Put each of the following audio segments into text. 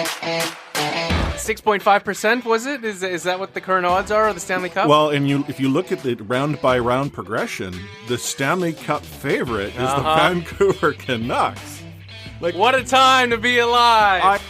6.5%, was it? Is that what the current odds are of the Stanley Cup? Well, and if you look at the round-by-round progression, the Stanley Cup favorite is the Vancouver Canucks. Like, what a time to be alive!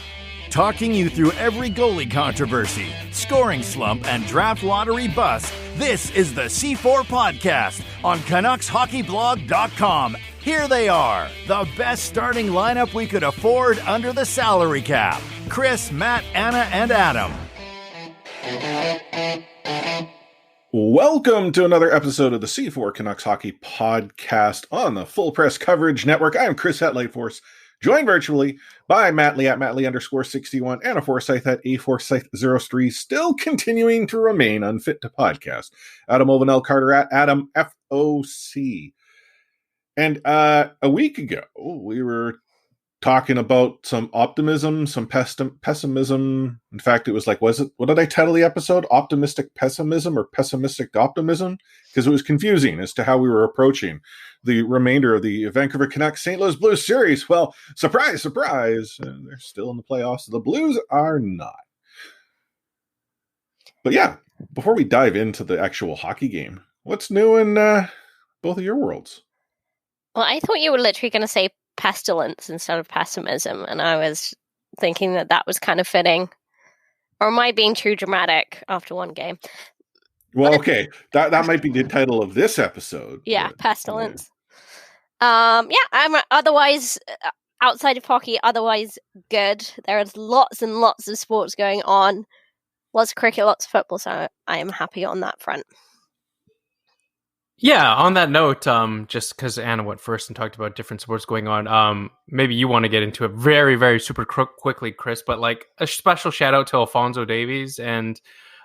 Talking you through every goalie controversy, scoring slump, and draft lottery bust, this is the C4 Podcast on CanucksHockeyBlog.com. Here they are, the best starting lineup we could afford under the salary cap. Chris, Matt, Anna, and Adam. Welcome to another episode of the C4 Canucks Hockey Podcast on the Full Press Coverage Network. I'm Chris at Lightforce, joined virtually by Matt Lee at MattLee_61 and a Forsyth at A_Forsyth03, still continuing to remain unfit to podcast. Adam Ovenel Carter at Adam FOC. And a week ago, we were talking about some optimism, some pessimism. In fact, it was like, what did I title the episode? Optimistic pessimism or pessimistic optimism? Because it was confusing as to how we were approaching the remainder of the Vancouver Canucks St. Louis Blues series. Well, surprise, surprise, they're still in the playoffs. The Blues are not. But yeah, before we dive into the actual hockey game, what's new in both of your worlds? Well, I thought you were literally going to say pestilence instead of pessimism, and I was thinking that was kind of fitting. Or am I being too dramatic after one game? Well, okay, that might be the title of this episode. Yeah, but, pestilence. Yeah, I'm otherwise outside of hockey. Otherwise, good. There's lots and lots of sports going on. Lots of cricket, lots of football. So I am happy on that front. Yeah, on that note, just because Anna went first and talked about different sports going on, maybe you want to get into it very, very super quickly, Chris, but like a special shout out to Alphonso Davies and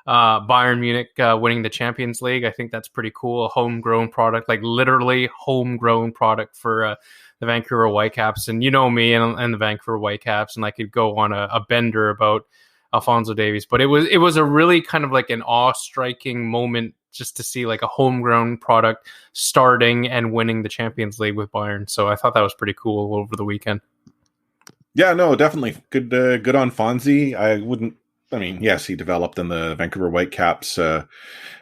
Bayern Munich winning the Champions League. I think that's pretty cool. A homegrown product, like literally homegrown product for the Vancouver Whitecaps. And you know me and the Vancouver Whitecaps, and I could go on a bender about Alphonso Davies, but it was a really kind of like an awe-striking moment just to see like a homegrown product starting and winning the Champions League with Bayern. So I thought that was pretty cool over the weekend. Yeah, no, definitely good on Fonzie. Yes, he developed in the Vancouver Whitecaps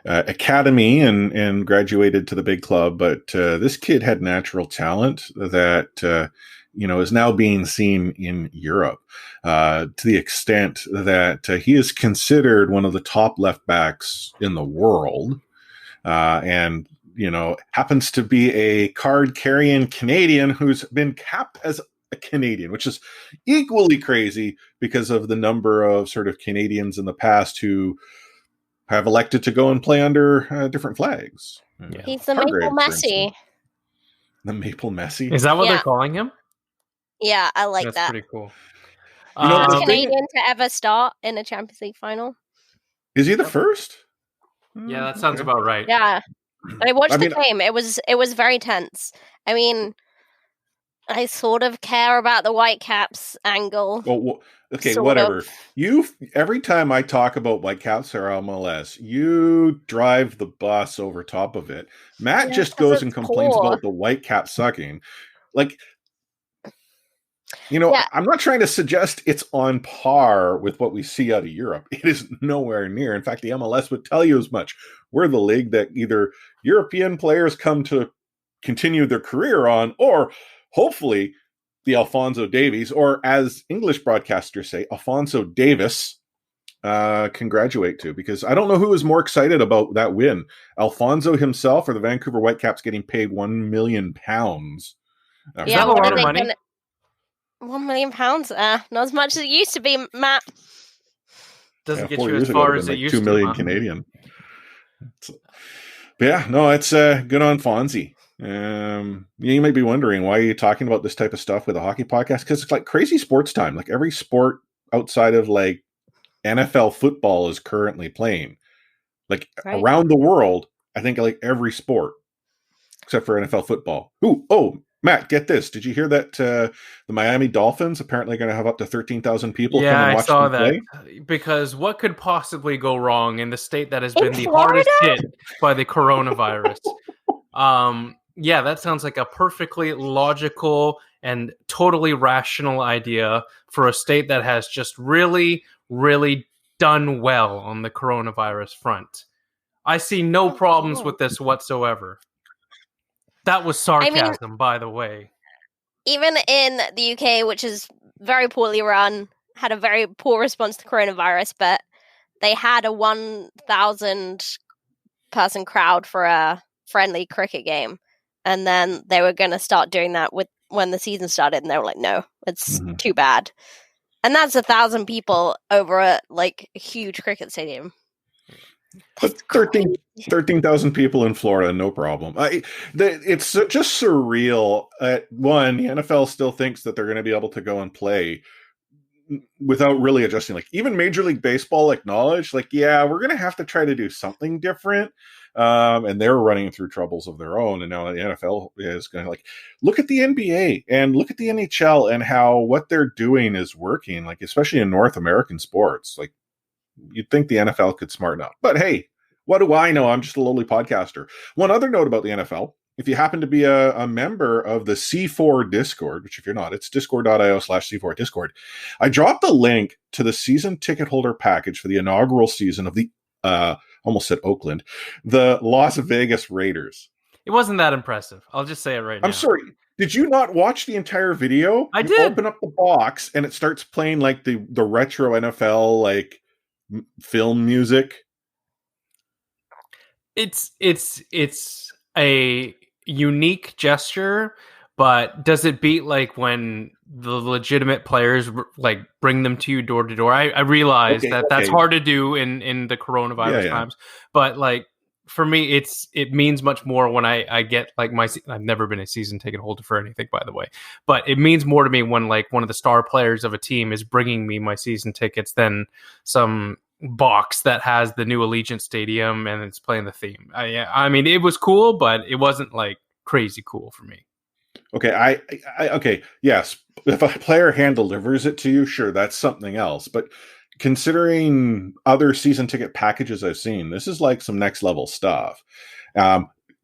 academy and graduated to the big club, but this kid had natural talent that is now being seen in Europe to the extent that he is considered one of the top left backs in the world, and happens to be a card-carrying Canadian who's been capped as a Canadian, which is equally crazy because of the number of sort of Canadians in the past who have elected to go and play under different flags. Yeah. He's the Maple Messi. The Maple Messi? Is that what they're calling him? Yeah, I like That's that. Pretty cool. First Canadian to ever start in a Champions League final. Is he the first? Yeah, that sounds about right. Yeah, I watched the game. It was very tense. I mean, I sort of care about the Whitecaps angle. Well, okay, whatever. Every time I talk about Whitecaps or MLS, you drive the bus over top of it. Matt just goes and complains about the Whitecaps sucking. Like, I'm not trying to suggest it's on par with what we see out of Europe. It is nowhere near. In fact, the MLS would tell you as much. We're the league that either European players come to continue their career on, or hopefully the Alphonso Davies, or as English broadcasters say, Alphonso Davis, can graduate to. Because I don't know who is more excited about that win, Alphonso himself or the Vancouver Whitecaps getting paid £1 million. Is that a lot of money? £1 million? Not as much as it used to be, Matt. Doesn't get you as far as it used to. 2 million Canadian. But yeah, no, it's good on Fonzie. You might be wondering, why are you talking about this type of stuff with a hockey podcast? Because it's like crazy sports time. Like every sport outside of like NFL football is currently playing. Like around the world, I think like every sport except for NFL football. Matt, get this. Did you hear that the Miami Dolphins apparently going to have up to 13,000 people come and watch them play? Yeah, I saw that. Because what could possibly go wrong in the state that has been the hardest hit by the coronavirus? Yeah, that sounds like a perfectly logical and totally rational idea for a state that has just really, really done well on the coronavirus front. I see no problems with this whatsoever. That was sarcasm, by the way. Even in the UK, which is very poorly run, had a very poor response to coronavirus, but they had a 1,000 person crowd for a friendly cricket game, and then they were going to start doing that when the season started, and they were like, no, it's too bad. And that's 1,000 people over a huge cricket stadium. But 13,000 people in Florida, no problem. It's just surreal. One, the NFL still thinks that they're going to be able to go and play without really adjusting. Like, even Major League Baseball acknowledged, yeah, we're going to have to try to do something different. And they're running through troubles of their own. And now the NFL is going to look at the NBA and look at the NHL and how what they're doing is working, especially in North American sports. You'd think the NFL could smarten up. But hey, what do I know? I'm just a lowly podcaster. One other note about the NFL. If you happen to be a member of the C4 Discord, which if you're not, it's discord.io/C4 Discord. I dropped the link to the season ticket holder package for the inaugural season of the, almost said Oakland, the Las Vegas Raiders. It wasn't that impressive. I'll just say it right now. I'm sorry. Did you not watch the entire video? I You did. Open up the box and it starts playing the retro NFL film music. It's a unique gesture, but does it beat when the legitimate players bring them to you door to door? I realize that's hard to do in the coronavirus times, but for me, it means much more when I get I've never been a season ticket holder for anything, by the way, but it means more to me when one of the star players of a team is bringing me my season tickets than some box that has the new Allegiant Stadium and it's playing the theme. I mean, it was cool, but it wasn't crazy cool for me. Okay, okay, yes. If a player hand delivers it to you, sure, that's something else. But considering other season ticket packages I've seen, this is some next level stuff.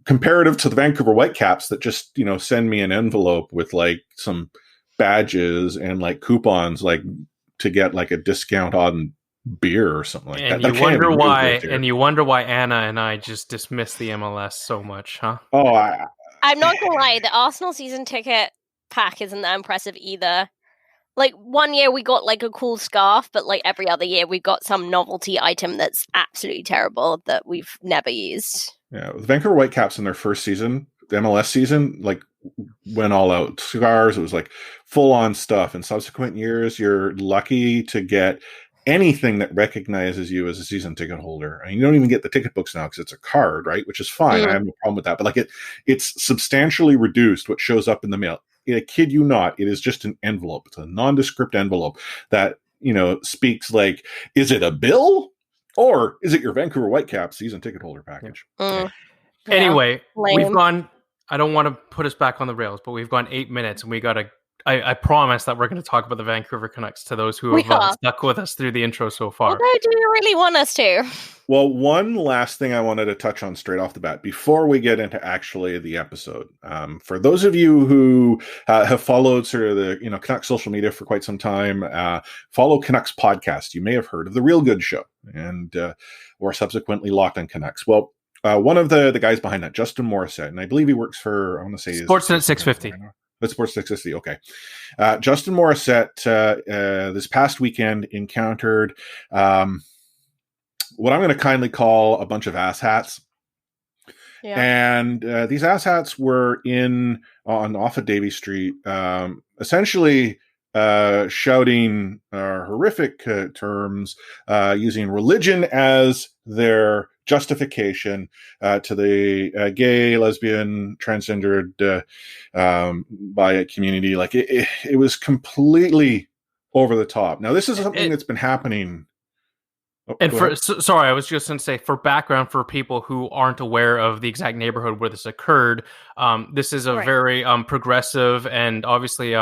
Comparative to the Vancouver Whitecaps that just send me an envelope with some badges and coupons to get a discount on beer or something and that. You wonder why, and you wonder why Anna and I just dismiss the MLS so much, huh? Oh, I'm not gonna lie, the Arsenal season ticket pack isn't that impressive either. One year we got a cool scarf, but every other year we got some novelty item that's absolutely terrible that we've never used. Yeah, the Vancouver Whitecaps in their first season, the MLS season, went all out. Cigars, it was full on stuff. In subsequent years, you're lucky to get anything that recognizes you as a season ticket holder. And you don't even get the ticket books now because it's a card, right? Which is fine. I have no problem with that. But it's substantially reduced what shows up in the mail. I kid you not, it is just an envelope. It's a nondescript envelope that, speaks is it a bill or is it your Vancouver Whitecaps season ticket holder package? Anyway, we've gone, I don't want to put us back on the rails, but we've gone 8 minutes and we got to I promise that we're going to talk about the Vancouver Canucks to those who have stuck with us through the intro so far. Although, do you really want us to? Well, one last thing I wanted to touch on straight off the bat before we get into actually the episode. For those of you who have followed sort of the Canucks social media for quite some time, follow Canucks podcast. You may have heard of the Real Good Show and or subsequently Locked on Canucks. Well, one of the guys behind that, Justin Morissette, and I believe he works for, I want to say Sportsnet 650. That's Sports 660. Okay. Justin Morissette this past weekend encountered what I'm going to kindly call a bunch of asshats. Yeah. And these asshats were off of Davie Street, essentially shouting horrific terms, using religion as their justification to the gay, lesbian, transgendered bi community. It was completely over the top. Now, this is something that's been happening. And sorry, I was just going to say, for background, for people who aren't aware of the exact neighborhood where this occurred, this is a very progressive and obviously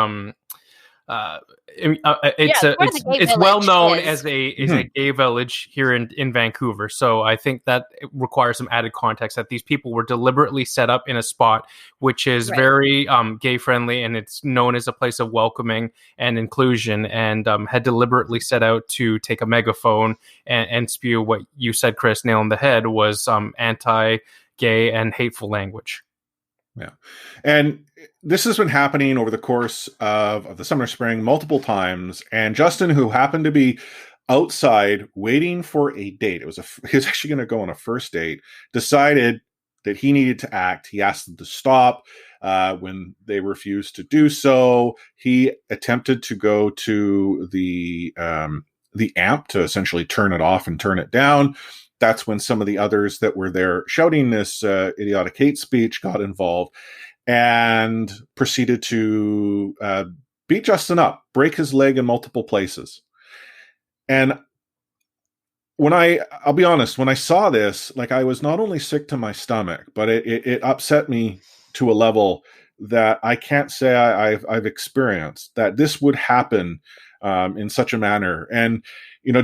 it's well known as a gay village here in Vancouver. So I think that it requires some added context that these people were deliberately set up in a spot which is very gay friendly, and it's known as a place of welcoming and inclusion, and had deliberately set out to take a megaphone and spew what you said, Chris, nail on the head, was anti-gay and hateful language. Yeah. And this has been happening over the course of the summer, spring, multiple times. And Justin, who happened to be outside waiting for a date, he was actually going to go on a first date, decided that he needed to act. He asked them to stop. When they refused to do so, he attempted to go to the amp to essentially turn it off and turn it down. That's when some of the others that were there shouting this idiotic hate speech got involved and proceeded to beat Justin up, break his leg in multiple places. And I'll be honest, when I saw this, like, I was not only sick to my stomach, but it upset me to a level that I can't say I've experienced, that this would happen in such a manner. And,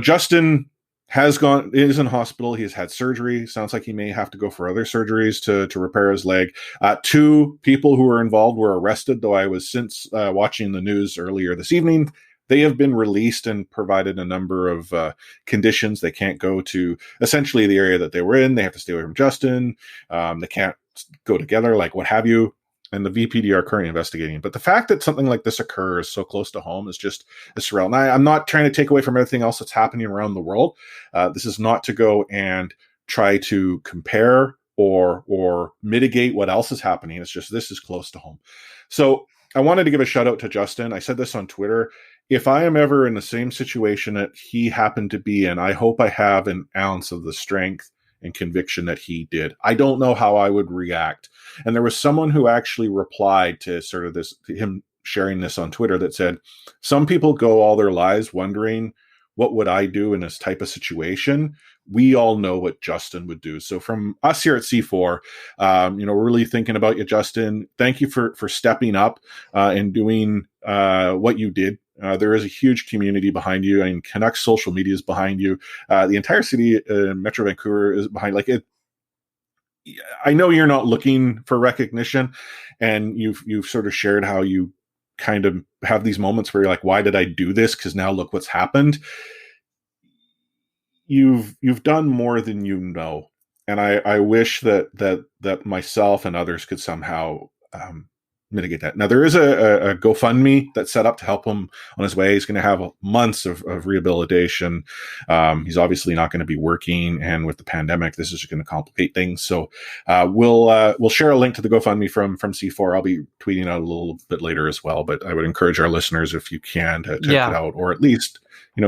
Justin is in hospital. He's had surgery. Sounds like he may have to go for other surgeries to repair his leg. 2 people who were involved were arrested, though I was since watching the news earlier this evening. They have been released and provided a number of conditions. They can't go to essentially the area that they were in. They have to stay away from Justin. They can't go together, like what have you. And the VPD are currently investigating. But the fact that something like this occurs so close to home is just surreal. And I'm not trying to take away from everything else that's happening around the world. This is not to go and try to compare or mitigate what else is happening. It's just this is close to home. So I wanted to give a shout out to Justin. I said this on Twitter. If I am ever in the same situation that he happened to be in, I hope I have an ounce of the strength and conviction that he did. I don't know how I would react. And there was someone who actually replied to sort of him sharing this on Twitter, that said, some people go all their lives wondering, what would I do in this type of situation? We all know what Justin would do. So from us here at C4, we're really thinking about you, Justin. Thank you for stepping up and doing what you did. There is a huge community behind you. I mean, Canucks social media is behind you. The entire city, Metro Vancouver, is behind. Like it. I know you're not looking for recognition, and you've sort of shared how you kind of have these moments where you're like, why did I do this? Because now look what's happened. You've done more than you know. And I wish that myself and others could somehow mitigate that. Now, there is a GoFundMe that's set up to help him on his way. He's going to have months of rehabilitation. He's obviously not going to be working, and with the pandemic, this is going to complicate things. So we'll share a link to the GoFundMe from C4. I'll be tweeting out a little bit later as well, but I would encourage our listeners, if you can, to check it out, or at least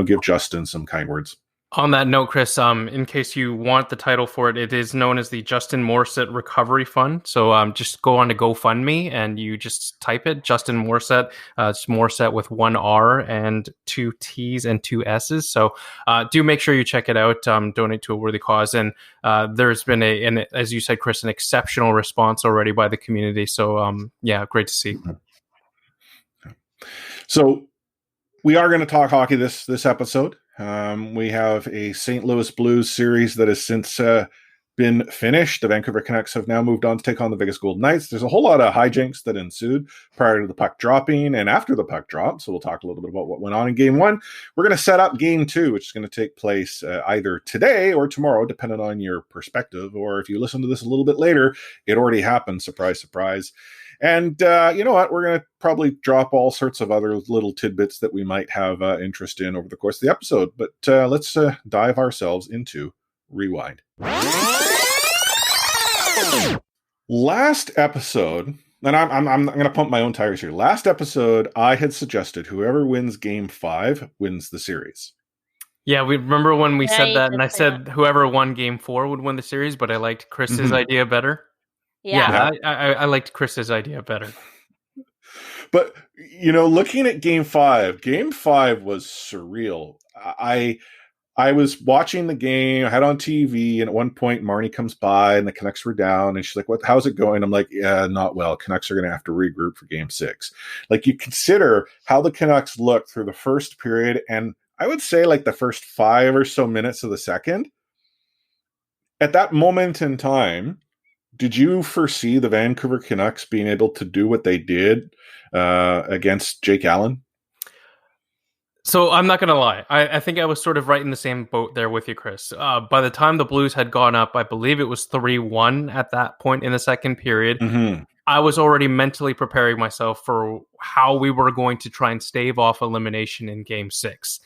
give Justin some kind words. On that note, Chris, in case you want the title for it, it is known as the Justin Morissette Recovery Fund. So just go on to GoFundMe and you just type it, Justin Morissette. It's Morissette with 1 R and 2 T's and 2 S's. So do make sure you check it out. Donate to a worthy cause. And there's been as you said, Chris, an exceptional response already by the community. So great to see. So we are going to talk hockey this episode. We have a St. Louis Blues series that has since been finished. The Vancouver Canucks have now moved on to take on the Vegas Golden Knights. There's a whole lot of hijinks that ensued prior to the puck dropping and after the puck drop. So we'll talk a little bit about what went on in Game 1. We're going to set up Game 2, which is going to take place either today or tomorrow, depending on your perspective. Or if you listen to this a little bit later, it already happened. Surprise, surprise. And you know what? We're going to probably drop all sorts of other little tidbits that we might have interest in over the course of the episode. But let's dive ourselves into Rewind. Last episode, and I'm going to pump my own tires here. Last episode, I had suggested whoever wins Game 5 wins the series. Yeah, we remember when we said that, and I said whoever won Game 4 would win the series, but I liked Chris's idea better. Yeah. I liked Chris's idea better. But, looking at Game 5 was surreal. I I was watching the game. I had on TV, and at one point, Marnie comes by, and the Canucks were down, and she's like, "What? How's it going?" I'm like, "Yeah, not well. Canucks are going to have to regroup for Game 6." Like, you consider how the Canucks looked through the first period, and I would say like the first 5 or so minutes of the second. At that moment in time, did you foresee the Vancouver Canucks being able to do what they did against Jake Allen? So I'm not going to lie. I think I was sort of right in the same boat there with you, Chris. By the time the Blues had gone up, I believe it was 3-1 at that point in the second period. Mm-hmm. I was already mentally preparing myself for how we were going to try and stave off elimination in Game 6.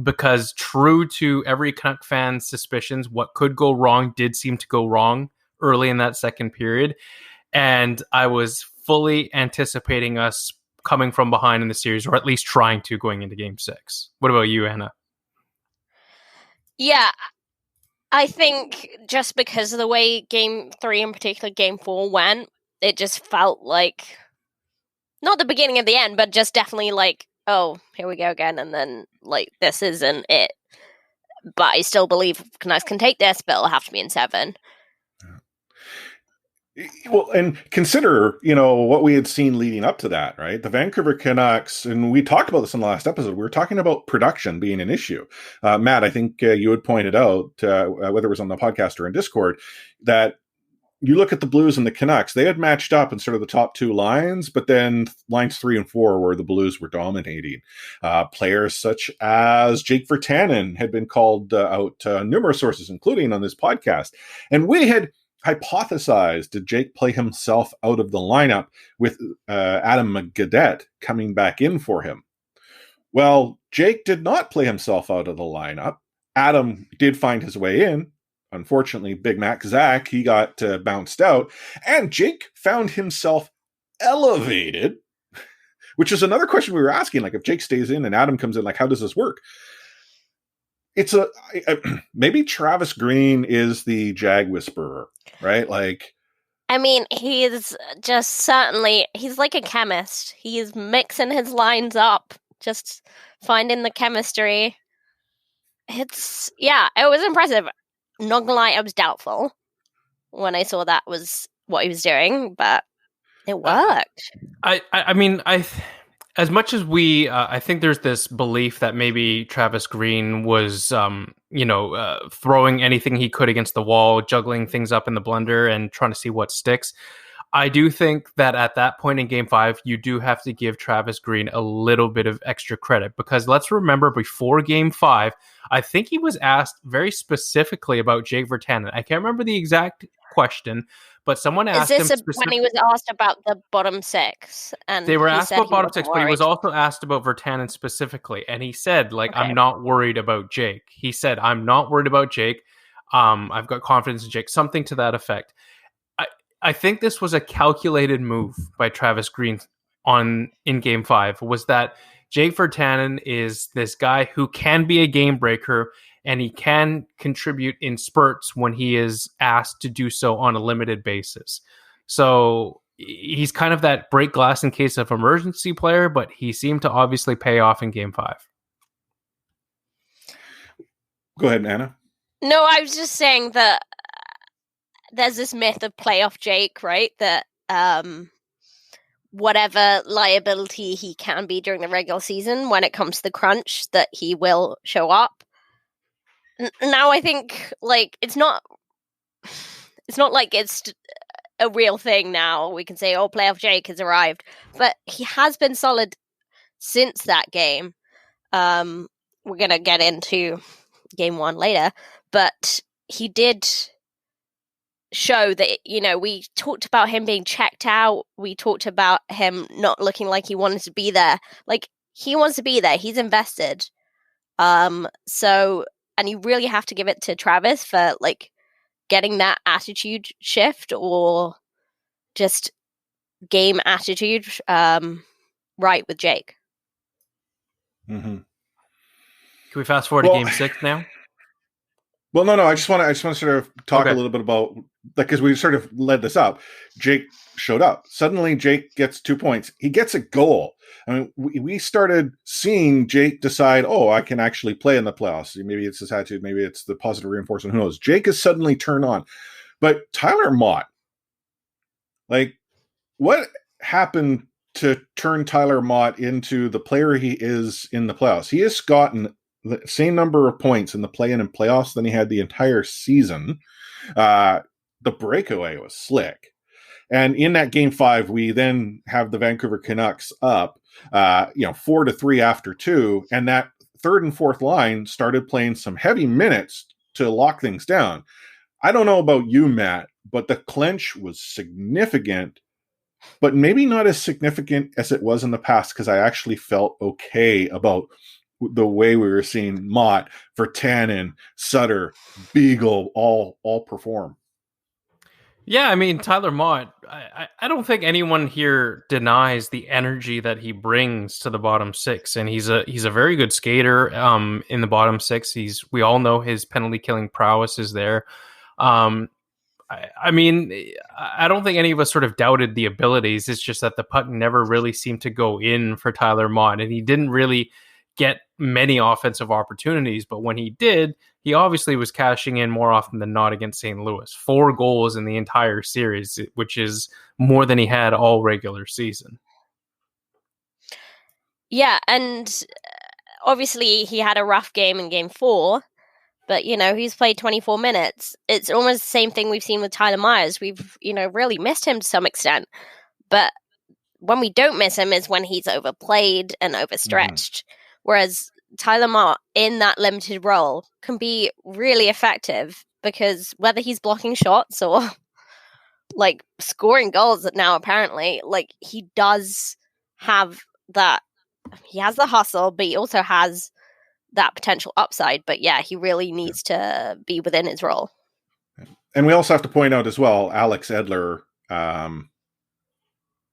Because true to every Canuck fan's suspicions, what could go wrong did seem to go wrong early in that second period. And I was fully anticipating us coming from behind in the series, or at least trying to, going into Game 6. What about you, Anna? Yeah, I think just because of the way Game 3, in particular Game 4, went, it just felt like, not the beginning of the end, but just definitely like, oh, here we go again, and then, like, this isn't it. But I still believe Canucks can take this, but it'll have to be in 7. Well, and consider, what we had seen leading up to that, right? The Vancouver Canucks, and we talked about this in the last episode, we were talking about production being an issue. Matt, I think you had pointed out, whether it was on the podcast or in Discord, that you look at the Blues and the Canucks, they had matched up in sort of the top 2 lines, but then lines 3 and 4 where the Blues were dominating. Players such as Jake Virtanen had been called out numerous sources, including on this podcast. And we had hypothesized, did Jake play himself out of the lineup with Adam Gaudette coming back in for him? Well, Jake did not play himself out of the lineup. Adam did find his way in. Unfortunately, Big Mac Zach, he got bounced out. And Jake found himself elevated, which is another question we were asking. Like, if Jake stays in and Adam comes in, like, how does this work? It's maybe Travis Green is the Jag Whisperer, right? Like, I mean, he's just certainly, he's like a chemist. He's mixing his lines up, just finding the chemistry. It was impressive. Not gonna lie, I was doubtful when I saw that was what he was doing, but it worked. I mean, as much as we, I think there's this belief that maybe Travis Green was, throwing anything he could against the wall, juggling things up in the blender and trying to see what sticks. I do think that at that point in Game 5, you do have to give Travis Green a little bit of extra credit, because let's remember, before Game 5, I think he was asked very specifically about Jake Virtanen. I can't remember the exact question, but someone asked him when he was asked about the bottom 6? And they were asked about bottom 6, but he was also asked about Virtanen specifically, and he said, like, okay, I'm not worried about Jake. He said, I'm not worried about Jake. I've got confidence in Jake, something to that effect. I think this was a calculated move by Travis Green in Game 5, was that Jake Virtanen is this guy who can be a game breaker, and he can contribute in spurts when he is asked to do so on a limited basis. So he's kind of that break glass in case of emergency player, but he seemed to obviously pay off in Game 5. Go ahead, Anna. No, I was just saying that there's this myth of playoff Jake, right? That whatever liability he can be during the regular season, when it comes to the crunch, that he will show up. Now I think, like, it's not like it's a real thing now. We can say, oh, playoff Jake has arrived, but he has been solid since that game. We're gonna get into Game 1 later, but he did show that, we talked about him being checked out. We talked about him not looking like he wanted to be there. Like, he wants to be there. He's invested. And you really have to give it to Travis for, like, getting that attitude shift, or just game attitude right with Jake. Mm-hmm. Can we fast forward to Game 6 now? Well, no. I just want to sort of talk a little bit about like, because we sort of led this up, Jake showed up. Suddenly, Jake gets 2 points. He gets a goal. I mean, we started seeing Jake decide, oh, I can actually play in the playoffs. Maybe it's his attitude. Maybe it's the positive reinforcement. Who knows? Jake is suddenly turned on. But Tyler Mott, like, what happened to turn Tyler Mott into the player he is in the playoffs? He has gotten the same number of points in the play-in and playoffs than he had the entire season. The breakaway was slick. And in that game 5, we then have the Vancouver Canucks up, 4-3 after 2. And that third and fourth line started playing some heavy minutes to lock things down. I don't know about you, Matt, but the clinch was significant, but maybe not as significant as it was in the past, because I actually felt okay about the way we were seeing Mott, Virtanen, Sutter, Beagle all perform. Yeah, I mean, Tyler Mott, I don't think anyone here denies the energy that he brings to the bottom six, and he's a very good skater in the bottom six. We all know his penalty killing prowess is there. I mean, I don't think any of us sort of doubted the abilities. It's just that the puck never really seemed to go in for Tyler Mott, and he didn't really get many offensive opportunities. But when he did, he obviously was cashing in more often than not against St. Louis. 4 goals in the entire series, which is more than he had all regular season. Yeah, and obviously he had a rough game in game 4, but, he's played 24 minutes. It's almost the same thing we've seen with Tyler Myers. We've, really missed him to some extent. But when we don't miss him is when he's overplayed and overstretched. Mm-hmm. Whereas Tyler Mott in that limited role can be really effective, because whether he's blocking shots or like scoring goals now, apparently, like, he does have that. He has the hustle, but he also has that potential upside. But yeah, he really needs to be within his role. And we also have to point out as well, Alex Edler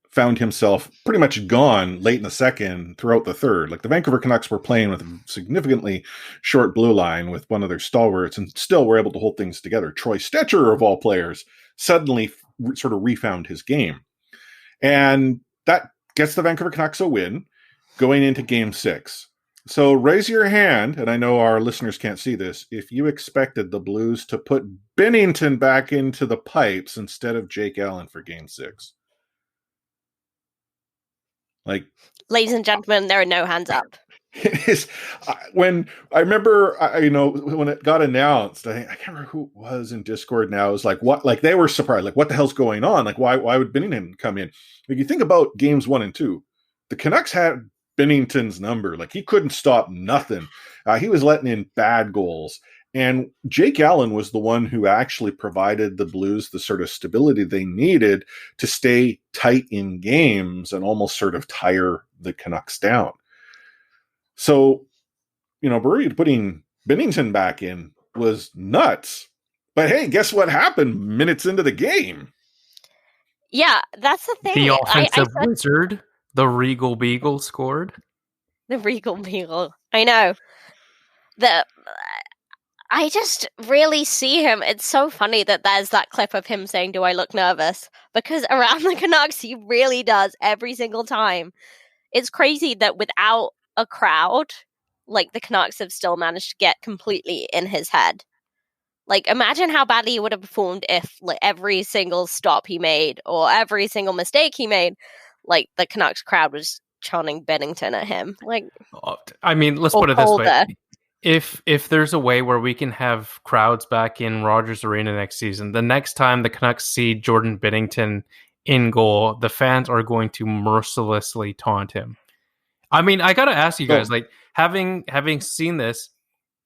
found himself pretty much gone late in the second throughout the third. Like, the Vancouver Canucks were playing with a significantly short blue line with one of their stalwarts, and still were able to hold things together. Troy Stetcher, of all players, suddenly sort of refound his game. And that gets the Vancouver Canucks a win going into game 6. So raise your hand, and I know our listeners can't see this, if you expected the Blues to put Binnington back into the pipes instead of Jake Allen for game 6. Like, ladies and gentlemen, there are no hands up. It is. When I remember, when it got announced, I can't remember who it was in Discord now. It was like, what? Like, they were surprised. Like, what the hell's going on? Like, why would Binnington come in? Like, you think about games 1 and 2, the Canucks had Binnington's number. Like, he couldn't stop nothing. He was letting in bad goals. And Jake Allen was the one who actually provided the Blues the sort of stability they needed to stay tight in games and almost sort of tire the Canucks down. So, putting Binnington back in was nuts. But hey, guess what happened minutes into the game? Yeah, that's the thing. The offensive wizard, the Regal Beagle, scored. The Regal Beagle. I know. I just really see him. It's so funny that there's that clip of him saying, "Do I look nervous?" Because around the Canucks, he really does every single time. It's crazy that without a crowd, like, the Canucks have still managed to get completely in his head. Like, imagine how badly he would have performed if, like, every single stop he made or every single mistake he made, like, the Canucks crowd was chanting Binnington at him. Like, I mean, let's put it this way. If there's a way where we can have crowds back in Rogers Arena next season, the next time the Canucks see Jordan Binnington in goal, the fans are going to mercilessly taunt him. I mean, I got to ask you guys, like, having seen this,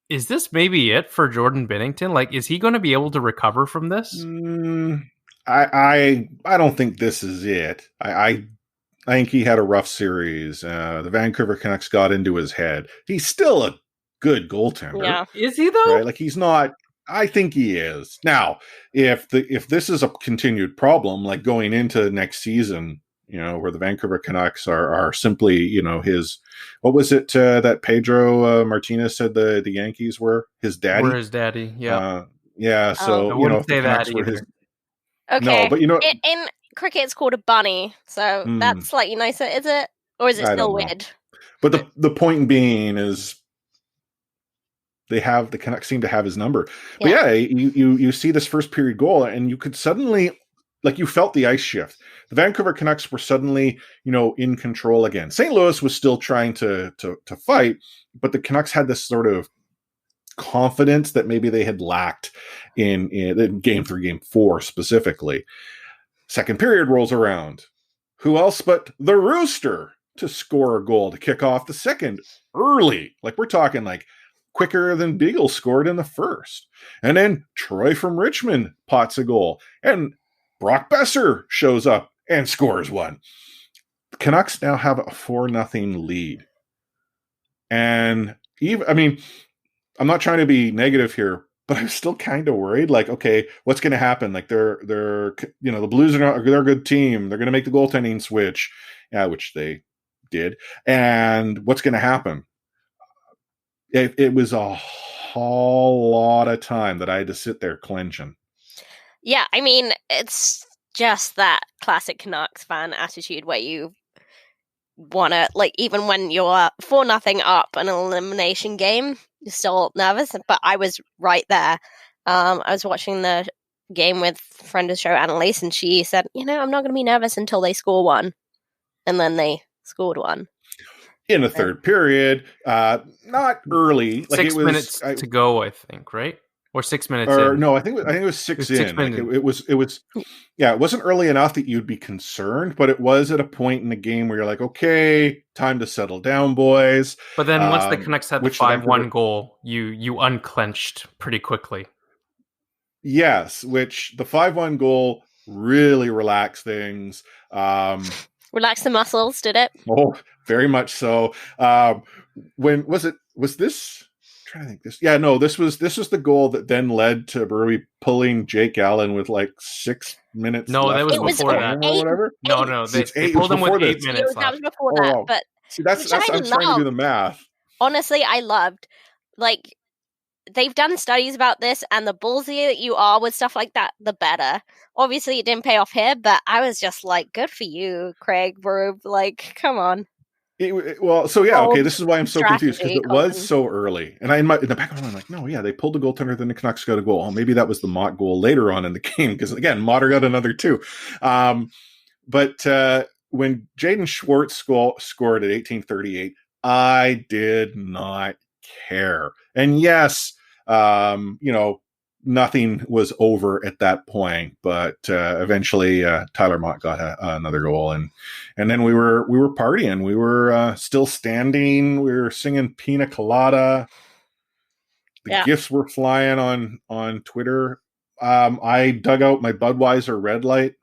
is this maybe it for Jordan Binnington? Like, is he going to be able to recover from this? I don't think this is it. I think he had a rough series. The Vancouver Canucks got into his head. He's still a good goaltender. Yeah. Is he though? Right? Like, he's not. I think he is. Now, if this is a continued problem, like going into next season, where the Vancouver Canucks are simply, his, what was it that Pedro Martinez said the Yankees were his daddy? We're his daddy. Yeah. Yeah. So, I wouldn't say that either. Okay. No, but in cricket, it's called a bunny, so that's slightly nicer, is it? Or is it still weird? But the point being is the Canucks seem to have his number. But yeah, you see this first period goal, and you could suddenly, like, you felt the ice shift. The Vancouver Canucks were suddenly, in control again. St. Louis was still trying to fight, but the Canucks had this sort of confidence that maybe they had lacked in game 3, game 4 specifically. Second period rolls around. Who else but the Rooster to score a goal to kick off the second early? Like, we're talking like quicker than Beagle scored in the first. And then Troy from Richmond pots a goal. And Brock Besser shows up and scores one. The Canucks now have a 4-0 lead. And I'm not trying to be negative here, but I'm still kind of worried. Like, okay, what's going to happen? Like, they're the Blues they're a good team. They're going to make the goaltending switch, which they did. And what's going to happen? It was a whole lot of time that I had to sit there clenching. Yeah, I mean, it's just that classic Canucks fan attitude where you want to, like, even when you're 4-0 up an elimination game, you're still nervous. But I was right there. I was watching the game with a friend of the show, Annalise, and she said, I'm not going to be nervous until they score one. And then they scored one. In the third period, not early. Like, 6 minutes to go, I think, right? Or 6 minutes in. No, I think it was 6 in. Like, it was it wasn't early enough that you'd be concerned, but it was at a point in the game where you're like, okay, time to settle down, boys. But then once the Canucks had the 5-1 goal, you unclenched pretty quickly. Yes, which the 5-1 goal really relaxed things. Relax the muscles, did it? Oh, very much so. When was it? Was this? I'm trying to think. This was the goal that then led to Burby pulling Jake Allen with like 6 minutes. No, left that was before that. Or whatever. No, they pulled him with 8 minutes left. That was before that, wow. but see, that's I'm trying to do the math. Honestly, I loved, like, they've done studies about this, and the ballsier that you are with stuff like that, the better. Obviously, it didn't pay off here, but I was just like, good for you, Craig Berube. Like, come on. Okay, this is why I'm so confused, because it was so early. And in the back of my mind, I'm like, no, yeah, they pulled the goaltender, then the Canucks got a goal. Oh, maybe that was the Mott goal later on in the game, because, again, Motter got another 2. But when Jaden Schwartz scored at 18:38, I did not care. And yes, nothing was over at that point, but eventually Tyler Mott got another goal, and then we were partying. We were still standing. We were singing Pina Colada. The gifts were flying on Twitter. I dug out my Budweiser Red Light.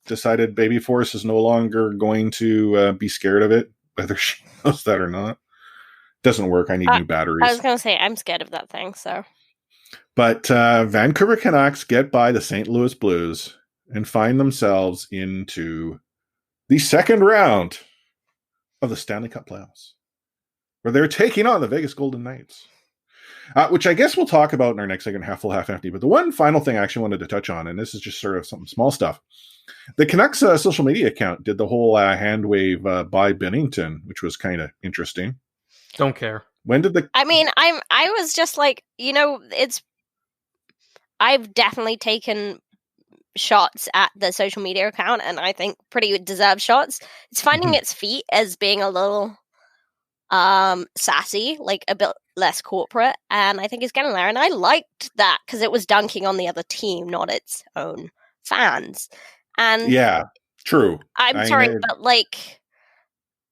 Decided Baby Force is no longer going to be scared of it, whether she knows that or not. Doesn't work. I need new batteries. I was going to say, I'm scared of that thing, so. But Vancouver Canucks get by the St. Louis Blues and find themselves into the second round of the Stanley Cup Playoffs, where they're taking on the Vegas Golden Knights, which I guess we'll talk about in our next segment, Half Full, Half Empty. But the one final thing I actually wanted to touch on, and this is just sort of some small stuff. The Canucks social media account did the whole hand wave by Bennington, which was kind of interesting. Don't care. When did the? I was just like, I've definitely taken shots at the social media account, and I think pretty deserved shots. It's finding its feet as being a little sassy, like a bit less corporate, and I think it's getting there. And I liked that because it was dunking on the other team, not its own fans. And yeah, true. I'm sorry, but like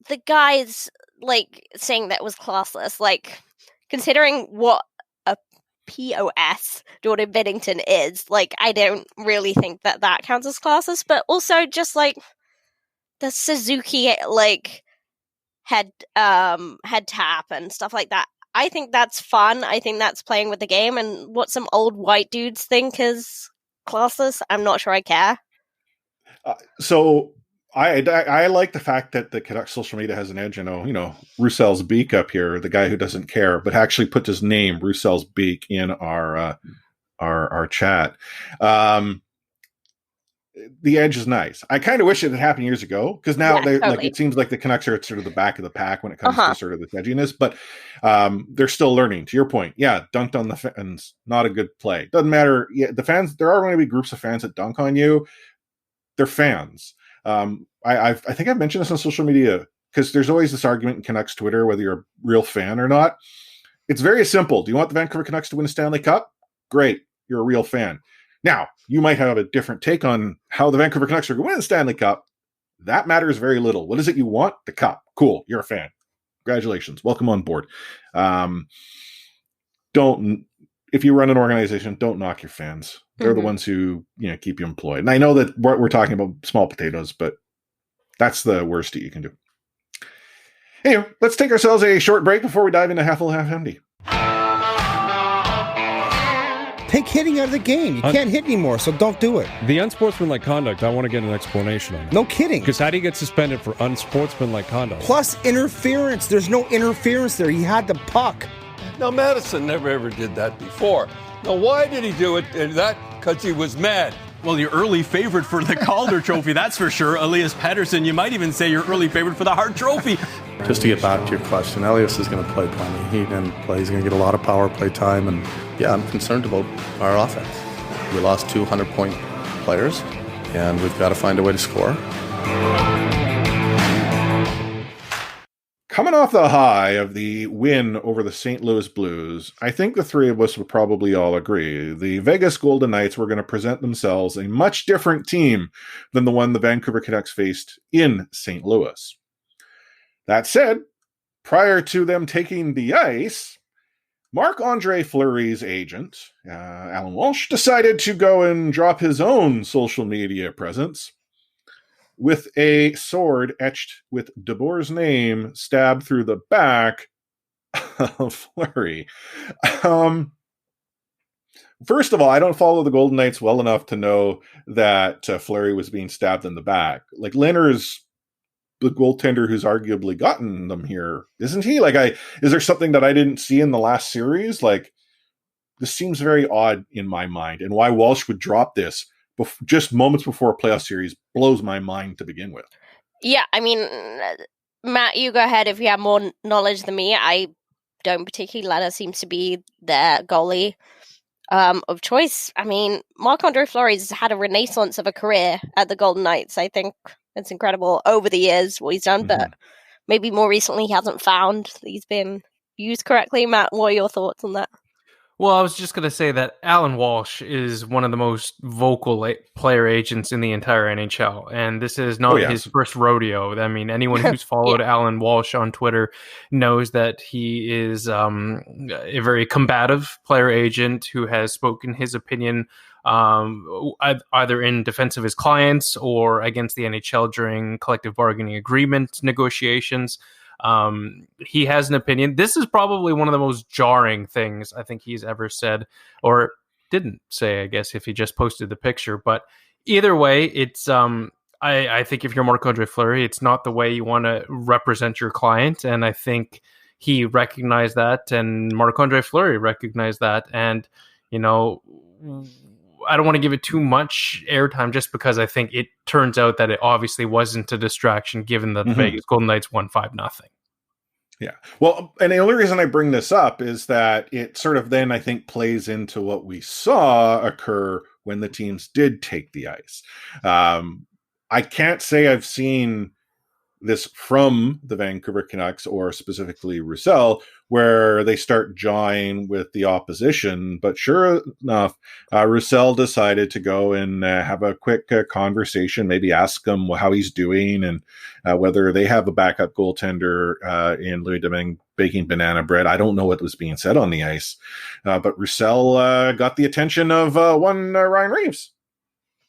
the guys like saying that was classless, like considering what a POS Jordan Binnington is, like I don't really think that counts as classless. But also just like the Suzuki like head tap and stuff like that. I think that's fun. I think that's playing with the game, and what some old white dudes think is classless, I'm not sure I care. So I like the fact that the Canucks social media has an edge. Roussel's Beak up here, the guy who doesn't care, but actually put his name, Roussel's Beak, in our chat. the edge is nice. I kind of wish it had happened years ago, because now totally. it seems like the Canucks are at sort of the back of the pack when it comes to sort of this edginess, but they're still learning. To your point, dunked on the fans, not a good play. Doesn't matter. Yeah, the fans, there are going to be groups of fans that dunk on you. They're fans. I think I've mentioned this on social media, because there's always this argument in Canucks Twitter whether you're a real fan or not. It's very simple. Do you want the Vancouver Canucks to win a Stanley Cup? Great, you're a real fan. Now, you might have a different take on how the Vancouver Canucks are going to win the Stanley Cup. That matters very little. What is it you want? The cup. Cool. You're a fan. Congratulations. Welcome on board. If you run an organization, don't knock your fans. They're the ones who, keep you employed. And I know that we're talking about small potatoes, but that's the worst that you can do. Anyway, let's take ourselves a short break before we dive into Half Full, Half Empty. Take hitting out of the game. You can't hit anymore, so don't do it. The unsportsmanlike conduct, I want to get an explanation on. No kidding. Because how do you get suspended for unsportsmanlike conduct? Plus interference. There's no interference there. He had the puck. Now, Madison never ever did that before. Now, why did he do it? Because he was mad. Well, your early favorite for the Calder Trophy, that's for sure. Elias Pettersson, you might even say your early favorite for the Hart Trophy. Just to get back to your question, Elias is going to play plenty. He didn't play. He's going to get a lot of power play time. And, I'm concerned about our offense. We lost 200-point players, and we've got to find a way to score. Coming off the high of the win over the St. Louis Blues, I think the three of us would probably all agree the Vegas Golden Knights were going to present themselves a much different team than the one the Vancouver Canucks faced in St. Louis. That said, prior to them taking the ice, Marc-Andre Fleury's agent, Alan Walsh, decided to go and drop his own social media presence with a sword etched with DeBoer's name stabbed through the back of Fleury. First of all, I don't follow the Golden Knights well enough to know that Fleury was being stabbed in the back. Like, Lehner's the goaltender who's arguably gotten them here, isn't he? Is there something that I didn't see in the last series? This seems very odd in my mind, and why Walsh would drop this just moments before a playoff series blows my mind to begin with. Yeah, I mean, Matt, you go ahead if you have more knowledge than me. I don't particularly. Lehner seems to be their goalie of choice. I mean, Marc-Andre Fleury's had a renaissance of a career at the Golden Knights. I think it's incredible over the years what he's done, but maybe more recently he hasn't found that he's been used correctly. Matt, what are your thoughts on that? Well, I was just going to say that Alan Walsh is one of the most vocal player agents in the entire NHL, and this is not his first rodeo. I mean, anyone who's followed Alan Walsh on Twitter knows that he is a very combative player agent who has spoken his opinion either in defense of his clients or against the NHL during collective bargaining agreement negotiations. He has an opinion. This is probably one of the most jarring things I think he's ever said, or didn't say, I guess, if he just posted the picture. But either way, it's I think if you're Marc-Andre Fleury, it's not the way you want to represent your client. And I think he recognized that, and Marc-Andre Fleury recognized that. And, I don't want to give it too much airtime just because I think it turns out that it obviously wasn't a distraction given that the Vegas Golden Knights won 5-0. Yeah. Well, and the only reason I bring this up is that it sort of then I think plays into what we saw occur when the teams did take the ice. I can't say I've seen this from the Vancouver Canucks or specifically Roussel, where they start jawing with the opposition. But sure enough, Roussel decided to go and have a quick conversation, maybe ask him how he's doing and whether they have a backup goaltender in Louis Domingue baking banana bread. I don't know what was being said on the ice, but Roussel got the attention of one Ryan Reeves,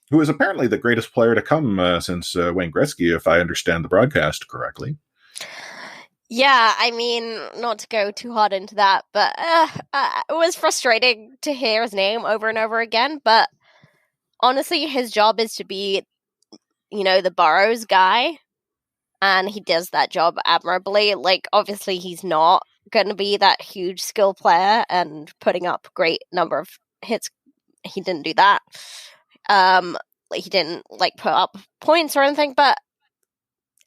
who is apparently the greatest player to come since Wayne Gretzky, if I understand the broadcast correctly. Yeah, I mean, not to go too hard into that, but it was frustrating to hear his name over and over again. But honestly, his job is to be, the Burrows guy, and he does that job admirably. Obviously, he's not going to be that huge skill player and putting up great number of hits. He didn't do that. like he didn't like put up points or anything, but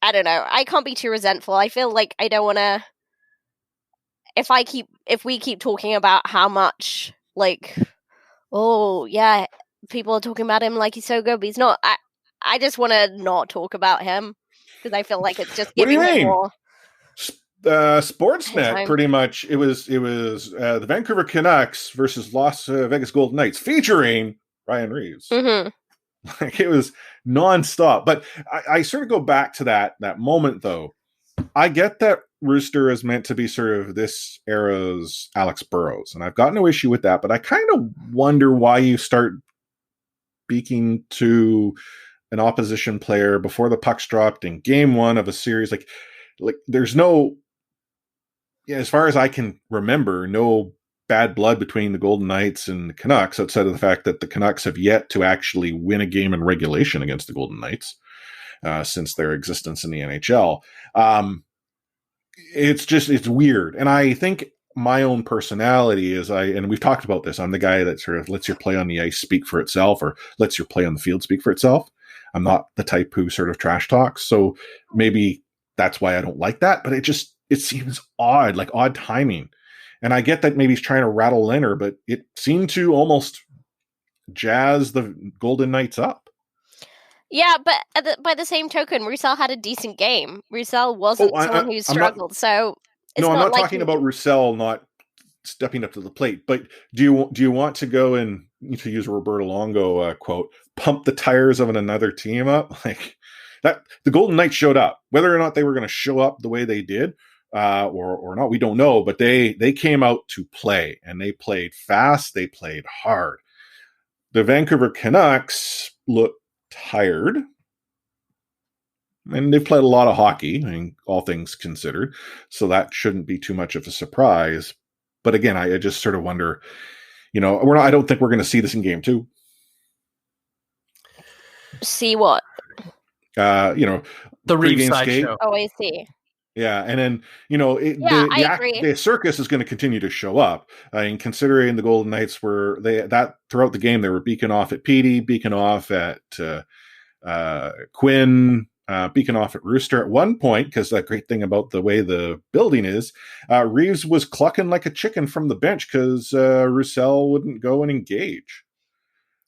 I don't know. I can't be too resentful. I feel like I don't want to. If we keep talking about how much like, oh yeah, people are talking about him like he's so good, but he's not. I just want to not talk about him because I feel like it's just What do giving you him mean? more. Sportsnet time. pretty much it was the Vancouver Canucks versus Las Vegas Golden Knights featuring Ryan Reeves. Mm-hmm. Like it was nonstop. But I sort of go back to that moment though. I get that Rooster is meant to be sort of this era's Alex Burrows, and I've got no issue with that, but I kind of wonder why you start speaking to an opposition player before the puck's dropped in game one of a series. Like there's no, as far as I can remember, no bad blood between the Golden Knights and the Canucks, outside of the fact that the Canucks have yet to actually win a game in regulation against the Golden Knights since their existence in the NHL. It's weird. And I think my own personality is and we've talked about this, I'm the guy that sort of lets your play on the ice speak for itself or lets your play on the field speak for itself. I'm not the type who sort of trash talks. So maybe that's why I don't like that, but it seems odd, like odd timing. And I get that maybe he's trying to rattle Leonard, but it seemed to almost jazz the Golden Knights up. Yeah, but by the same token, Roussel had a decent game. Roussel wasn't someone who struggled, so it's I'm not like talking about Roussel not stepping up to the plate. But do you want to go and, to use a Roberto Longo quote, pump the tires of another team up? Like that, the Golden Knights showed up. Whether or not they were going to show up the way they did, or not, we don't know. But they came out to play, and they played fast. They played hard. The Vancouver Canucks looked tired, and they've played a lot of hockey, I mean, all things considered, so that shouldn't be too much of a surprise. But again, I just sort of wonder, I don't think we're going to see this in game 2. See what? The Reeves sideshow. Oh, I see. Yeah, and then I agree. The circus is going to continue to show up. And considering the Golden Knights were throughout the game, they were beaking off at Petey, beaking off at Quinn, beaking off at Rooster at one point, because the great thing about the way the building is, Reeves was clucking like a chicken from the bench because Roussel wouldn't go and engage.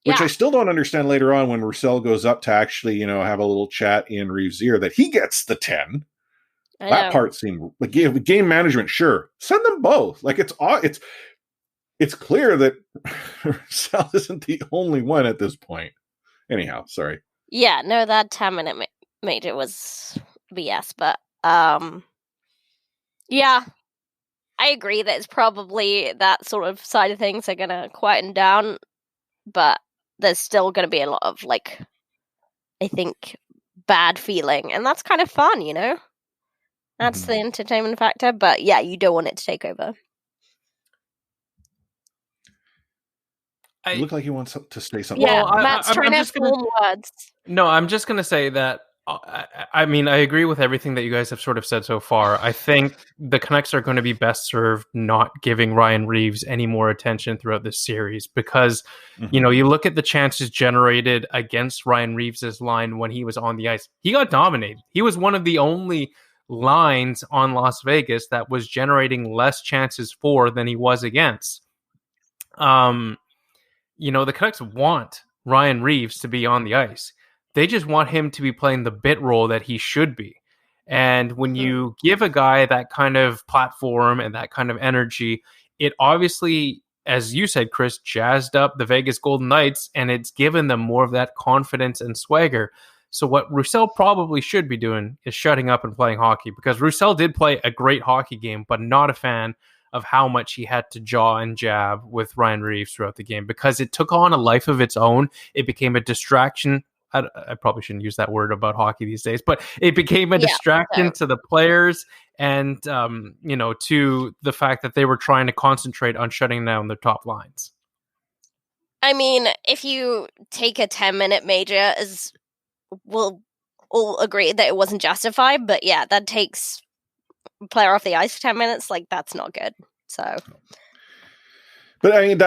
Which I still don't understand later on when Roussel goes up to actually, have a little chat in Reeves' ear that he gets the 10. That part seemed like game management. Sure, send them both. Like it's clear that Roussel isn't the only one at this point. Anyhow, sorry. Yeah, no, that 10-minute major was BS, but yeah, I agree that it's probably that sort of side of things are gonna quieten down, but there's still gonna be a lot of I think bad feeling, and that's kind of fun, That's the entertainment factor, but yeah, you don't want it to take over. You look like you want to say something. Yeah, Matt's trying to form words. No, I'm just going to say that, I mean, I agree with everything that you guys have sort of said so far. I think the Canucks are going to be best served not giving Ryan Reeves any more attention throughout this series because, you look at the chances generated against Ryan Reeves' line when he was on the ice. He got dominated. He was one of the only lines on Las Vegas that was generating less chances for than he was against. The Canucks want Ryan Reeves to be on the ice. They just want him to be playing the bit role that he should be. And when you give a guy that kind of platform and that kind of energy, it obviously, as you said, Chris, jazzed up the Vegas Golden Knights, and it's given them more of that confidence and swagger. So what Roussel probably should be doing is shutting up and playing hockey, because Roussel did play a great hockey game, but not a fan of how much he had to jaw and jab with Ryan Reeves throughout the game, because it took on a life of its own. It became a distraction. I probably shouldn't use that word about hockey these days, but it became a distraction to the players and, to the fact that they were trying to concentrate on shutting down their top lines. I mean, if you take a 10-minute major, we'll all agree that it wasn't justified, but yeah, that takes a player off the ice for 10 minutes. Like, that's not good. So, but I mean,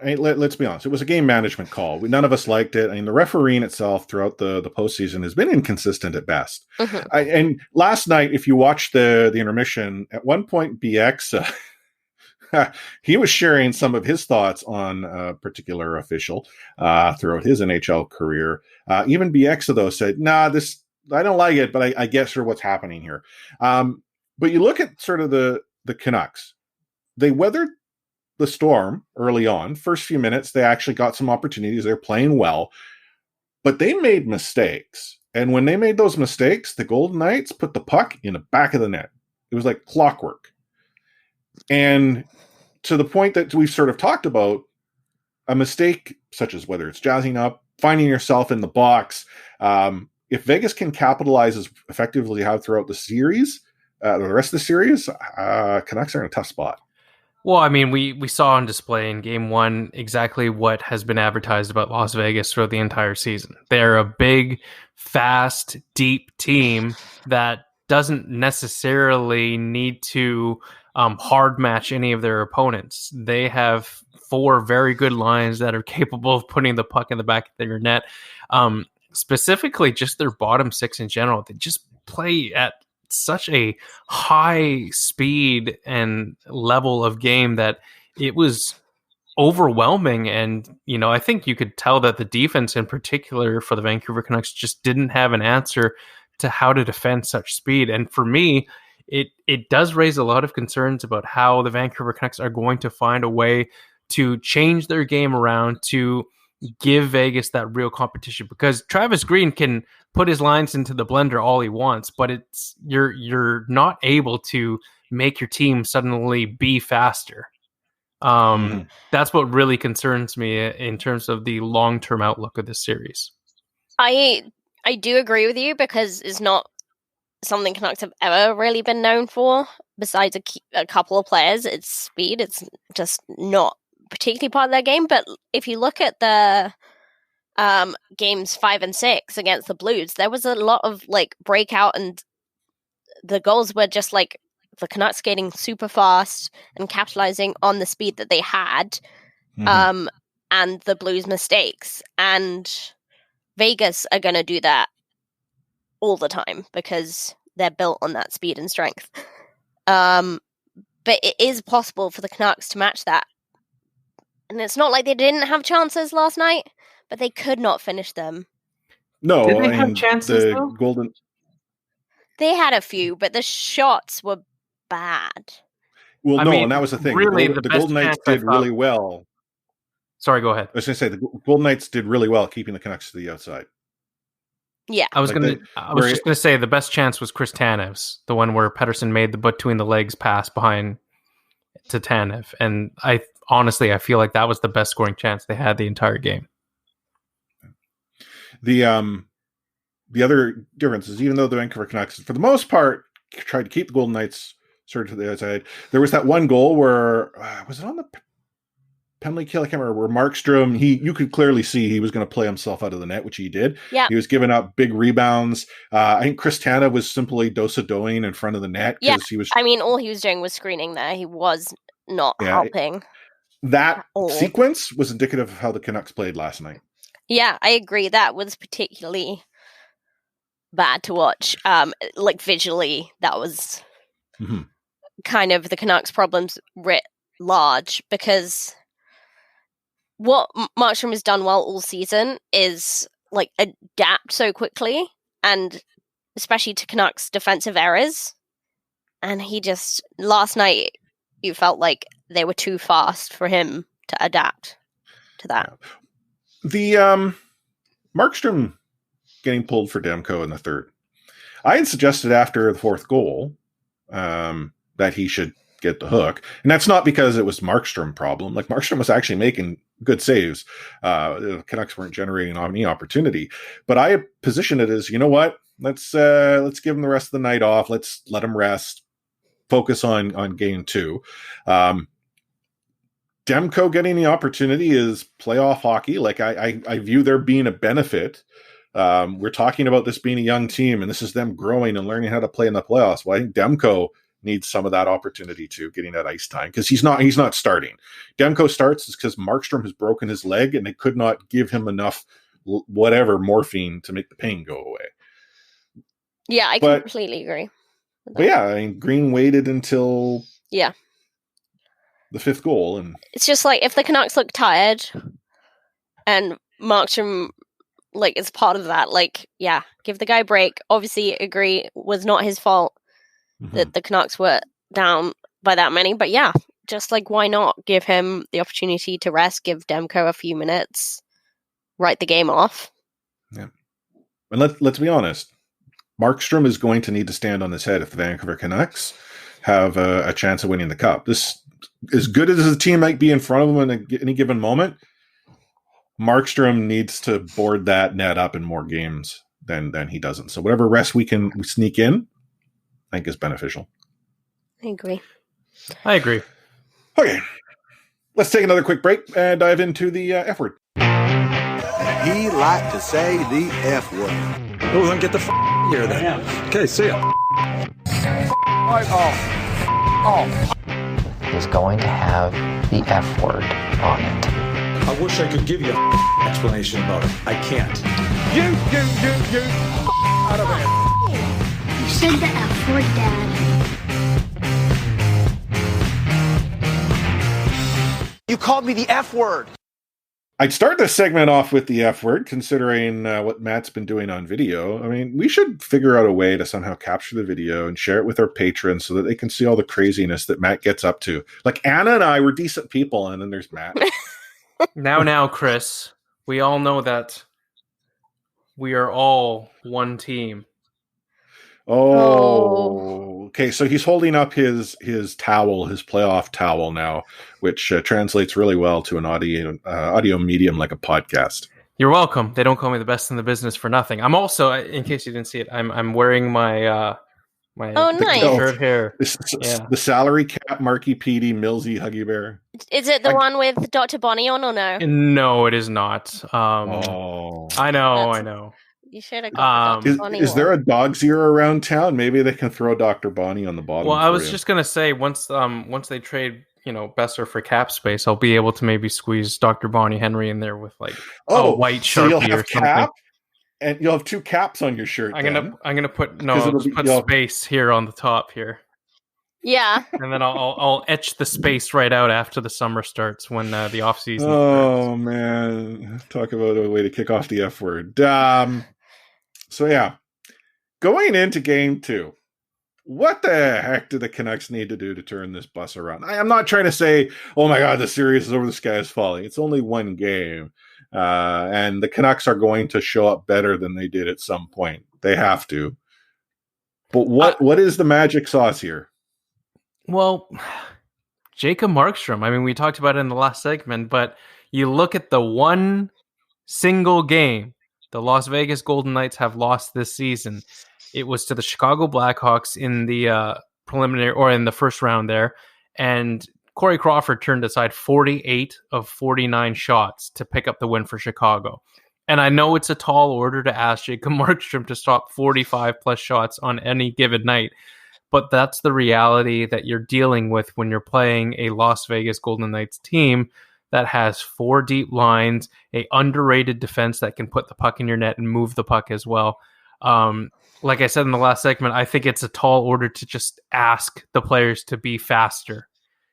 let's be honest. It was a game management call. None of us liked it. I mean, the refereeing itself throughout the postseason has been inconsistent at best. And last night, if you watch the intermission, at one point, BX, he was sharing some of his thoughts on a particular official throughout his NHL career. Even BX, though, said, nah, I don't like it, but I get sort of what's happening here. But you look at sort of the Canucks. They weathered the storm early on. First few minutes, they actually got some opportunities. They're playing well, but they made mistakes. And when they made those mistakes, the Golden Knights put the puck in the back of the net. It was like clockwork. And to the point that we've sort of talked about, a mistake such as whether it's jazzing up, finding yourself in the box, if Vegas can capitalize as effectively how throughout the series, the rest of the series, Canucks are in a tough spot. Well, I mean, we saw on display in Game 1 exactly what has been advertised about Las Vegas throughout the entire season. They're a big, fast, deep team that doesn't necessarily need to hard match any of their opponents. They have 4 very good lines that are capable of putting the puck in the back of their net. Specifically, just their bottom 6 in general. They just play at such a high speed and level of game that it was overwhelming. And, I think you could tell that the defense in particular for the Vancouver Canucks just didn't have an answer to how to defend such speed. And for me, it does raise a lot of concerns about how the Vancouver Canucks are going to find a way to change their game around to give Vegas that real competition, because Travis Green can put his lines into the blender all he wants, but you're not able to make your team suddenly be faster. That's what really concerns me in terms of the long-term outlook of this series. I do agree with you, because it's not something Canucks have ever really been known for, besides a couple of players. It's speed. It's just not particularly part of their game. But if you look at the games 5 and 6 against the Blues, there was a lot of breakout, and the goals were just the Canucks skating super fast and capitalizing on the speed that they had, and the Blues mistakes. And Vegas are going to do that all the time because they're built on that speed and strength. But it is possible for the Canucks to match that. And it's not like they didn't have chances last night, but they could not finish them. No, did they have chances, though? They had a few, but the shots were bad. Well, and that was the thing. Really, the Golden Knights did really well. Sorry, go ahead. I was going to say the Golden Knights did really well keeping the Canucks to the outside. Yeah, I was just going to say the best chance was Chris Tanev's, the one where Pettersson made the between the legs pass behind to Tanev, and I feel like that was the best scoring chance they had the entire game. The other difference is, even though the Vancouver Canucks, for the most part, tried to keep the Golden Knights sort of to the outside, there was that one goal where was it on the penalty kill? I can't remember, where Markstrom, you could clearly see he was going to play himself out of the net, which he did. Yeah. He was giving up big rebounds. I think Chris Tanev was simply doing in front of the net. Yeah, he was. I mean, all he was doing was screening there. He was not helping. That sequence was indicative of how the Canucks played last night. Yeah, I agree. That was particularly bad to watch. Visually, that was kind of the Canucks' problems writ large, because what Markstrom has done well all season is adapt so quickly, and especially to Canucks defensive errors. And he just, last night, you felt like they were too fast for him to adapt to that. The Markstrom getting pulled for Demko in the third. I had suggested after the fourth goal that he should get the hook. And that's not because it was Markstrom problem. Markstrom was actually making good saves. The Canucks weren't generating any opportunity. But I positioned it as, you know what? Let's give him the rest of the night off. Let's let him rest. Focus on game 2. Demko getting the opportunity is playoff hockey. I view there being a benefit. We're talking about this being a young team, and this is them growing and learning how to play in the playoffs. Well, I think Demko needs some of that opportunity too, getting that ice time, because he's not starting. Demko starts because Markstrom has broken his leg and they could not give him enough whatever morphine to make the pain go away. Yeah, I completely agree. But yeah, I mean, Green waited until the 5th goal, and it's just like if the Canucks look tired and Markstrom is part of that, give the guy a break. Obviously, agree, was not his fault that the Canucks were down by that many, but yeah, just why not give him the opportunity to rest, give Demko a few minutes, write the game off. Yeah. And let's be honest, Markstrom is going to need to stand on his head if the Vancouver Canucks have a chance of winning the Cup. This, as good as the team might be in front of him in any given moment, Markstrom needs to board that net up in more games than he doesn't. So whatever rest we sneak in, I think is beneficial. I agree. Okay, let's take another quick break and dive into the F word. He liked to say the F word. Oh, then get the here then. Okay, see ya. Right off. Is going to have the F word on it. I wish I could give you an explanation about it. I can't. You, out of here. You said the F word, Dad. You called me the F word. I'd start this segment off with the F word, considering what Matt's been doing on video. I mean, we should figure out a way to somehow capture the video and share it with our patrons so that they can see all the craziness that Matt gets up to. Like Anna and I were decent people, and then there's Matt. Now, Chris, we all know that we are all one team. Oh, okay. So he's holding up his towel, his playoff towel now, which translates really well to an audio medium like a podcast. You're welcome. They don't call me the best in the business for nothing. I'm also, in case you didn't see it, I'm wearing my nice shirt here. The salary cap, Marky Petey, Millsy, Huggy Bear. Is it the one with Dr. Bonnie on or no? No, it is not. I know. You should have got the Dr. Bonnie Is there a dog's ear around town? Maybe they can throw Dr. Bonnie on the bottom. Well, I was just gonna say once they trade, Besser for cap space, I'll be able to maybe squeeze Dr. Bonnie Henry in there with a white Sharpie you'll have or something. Cap, and you'll have 2 caps on your shirt. I'm gonna put space here on the top here. Yeah, and then I'll etch the space right out after the summer starts when the off season. Oh man, talk about a way to kick off the F word. So yeah, going into game 2, what the heck do the Canucks need to do to turn this bus around? I'm not trying to say, oh my God, the series is over, the sky is falling. It's only one game. And the Canucks are going to show up better than they did at some point. They have to. But what is the magic sauce here? Well, Jacob Markstrom. I mean, we talked about it in the last segment, but you look at the one single game the Las Vegas Golden Knights have lost this season. It was to the Chicago Blackhawks in the preliminary or in the first round there. And Corey Crawford turned aside 48 of 49 shots to pick up the win for Chicago. And I know it's a tall order to ask Jacob Markstrom to stop 45 plus shots on any given night, but that's the reality that you're dealing with when you're playing a Las Vegas Golden Knights team that has 4 deep lines, a underrated defense that can put the puck in your net and move the puck as well. Like I said in the last segment, I think it's a tall order to just ask the players to be faster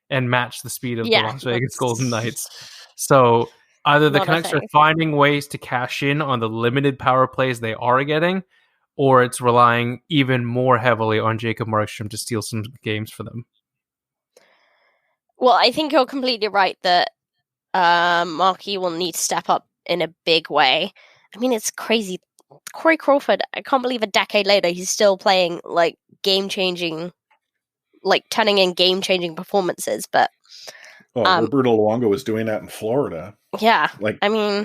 and match the speed of the Las Vegas Golden Knights. So either the Canucks are finding ways to cash in on the limited power plays they are getting, or it's relying even more heavily on Jacob Markstrom to steal some games for them. Well, I think you're completely right that Markey will need to step up in a big way. I mean, it's crazy. Corey Crawford, I can't believe a decade later he's still playing game-changing, turning in game-changing performances. But Roberto Luongo was doing that in Florida. Yeah, I mean,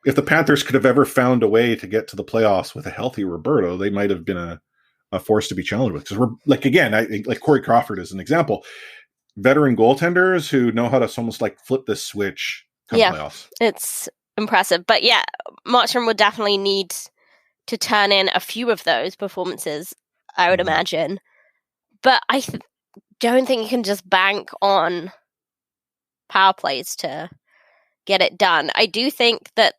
if the Panthers could have ever found a way to get to the playoffs with a healthy Roberto, they might have been a force to be challenged with. Because we're Corey Crawford is an example. Veteran goaltenders who know how to almost flip this switch come playoffs. It's impressive. But yeah, Markstrom would definitely need to turn in a few of those performances, I would imagine. But don't think you can just bank on power plays to get it done. I do think that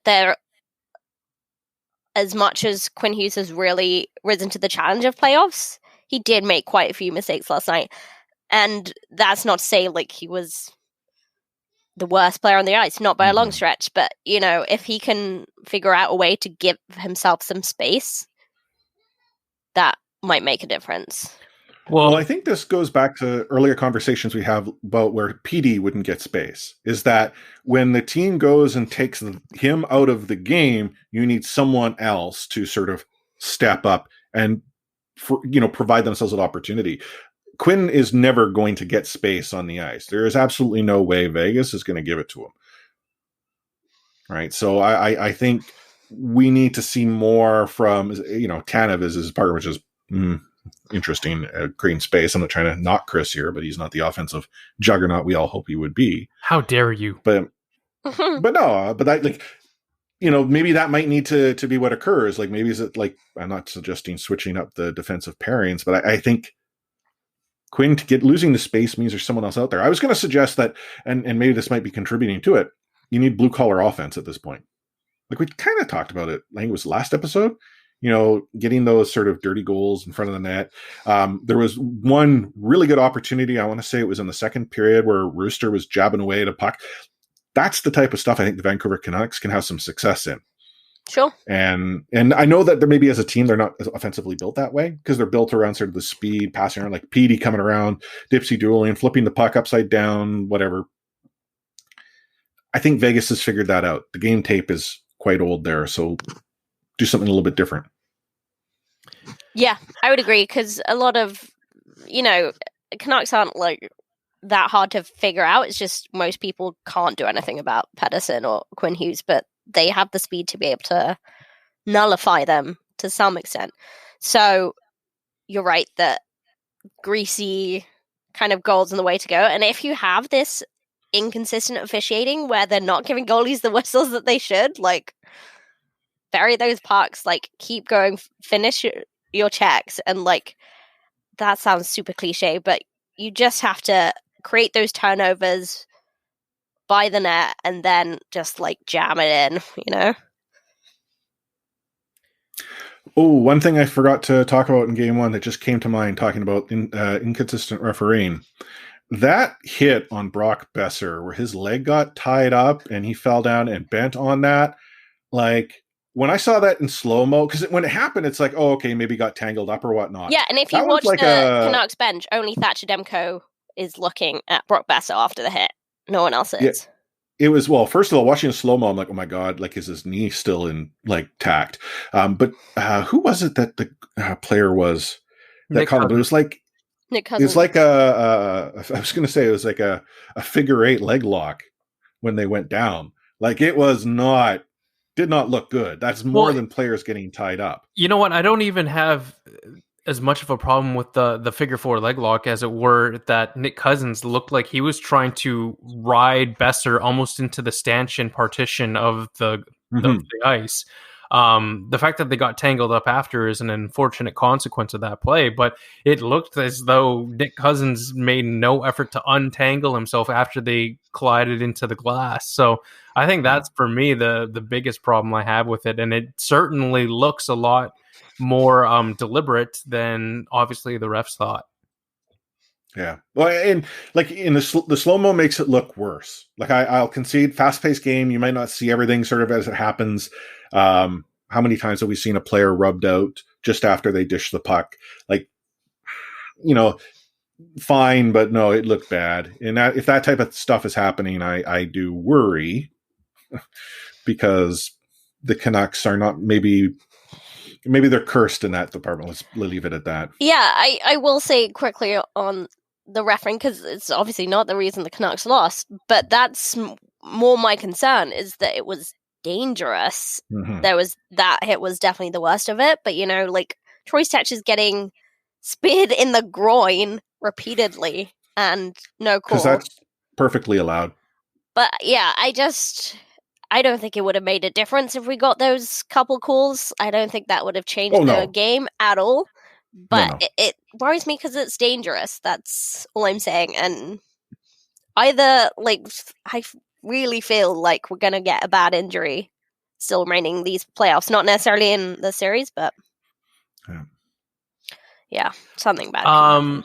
as much as Quinn Hughes has really risen to the challenge of playoffs, he did make quite a few mistakes last night. And that's not to say like he was the worst player on the ice, not by a long stretch, but if he can figure out a way to give himself some space, that might make a difference. Well, I think this goes back to earlier conversations we have about where PD wouldn't get space, is that when the team goes and takes him out of the game, you need someone else to sort of step up and provide themselves an opportunity. Quinn is never going to get space on the ice. There is absolutely no way Vegas is going to give it to him. Right. So I think we need to see more from, Tanev is his partner, which is interesting, creating space. I'm not trying to knock Chris here, but he's not the offensive juggernaut we all hope he would be. How dare you? But maybe that might need to be what occurs. Like, maybe is it like, I'm not suggesting switching up the defensive pairings, but I think Quinn losing the space means there's someone else out there. I was going to suggest that, and maybe this might be contributing to it, you need blue collar offense at this point. Like, we kind of talked about it, I think it was last episode, getting those sort of dirty goals in front of the net. There was one really good opportunity. I want to say it was in the second period where Rooster was jabbing away at a puck. That's the type of stuff I think the Vancouver Canucks can have some success in. Sure. And I know that there maybe as a team, they're not offensively built that way because they're built around sort of the speed, passing around, like Petey coming around, Dipsy dueling, flipping the puck upside down, whatever. I think Vegas has figured that out. The game tape is quite old there, so do something a little bit different. Yeah, I would agree because a lot of, Canucks aren't like that hard to figure out. It's just most people can't do anything about Pedersen or Quinn Hughes, but they have the speed to be able to nullify them to some extent. So you're right that greasy kind of goals in the way to go. And if you have this inconsistent officiating where they're not giving goalies the whistles that they should, like, bury those pucks, like, keep going, finish your checks. And like, that sounds super cliche, but you just have to create those turnovers by the net and then just like jam it in, Oh, one thing I forgot to talk about in game one that just came to mind talking about inconsistent refereeing. That hit on Brock Besser where his leg got tied up and he fell down and bent on that. Like, when I saw that in slow-mo, because when it happened, it's like, oh, okay, maybe got tangled up or whatnot. Yeah, and if you watch like the Canucks bench, only Thatcher Demko is looking at Brock Besser after the hit. No one else is. Yeah, it was, well, first of all, watching a slow-mo, I'm like, oh my God, like, is his knee still in, like, tact? But who was it that the player was that called it? It was like, Nick Cousins. It was like I was going to say it was like a figure eight leg lock when they went down. Like, it did not look good. That's more than players getting tied up. You know what? I don't even have as much of a problem with the figure four leg lock as it were that Nick Cousins looked like he was trying to ride Besser almost into the stanchion partition of the ice. The fact that they got tangled up after is an unfortunate consequence of that play, but it looked as though Nick Cousins made no effort to untangle himself after they collided into the glass. So I think that's, for me, the biggest problem I have with it. And it certainly looks a lot more deliberate than obviously the refs thought. Yeah. Well, and like in the slow-mo makes it look worse. Like I'll concede, fast-paced game, you might not see everything sort of as it happens. How many times have we seen a player rubbed out just after they dish the puck? Like, fine, but no, it looked bad. And if that type of stuff is happening, I do worry because the Canucks are not, maybe they're cursed in that department. Let's leave it at that. Yeah, I will say quickly on the refereeing, because it's obviously not the reason the Canucks lost, but that's more my concern, is that it was dangerous. Mm-hmm. That hit was definitely the worst of it, but like Troy Stetch is getting speared in the groin repeatedly and no call. Because that's perfectly allowed. But yeah, I don't think it would have made a difference if we got those couple calls. I don't think that would have changed the game at all. But No. it worries me because it's dangerous. That's all I'm saying. And either, like, I really feel like we're going to get a bad injury still remaining these playoffs. Not necessarily in the series, but yeah, something bad.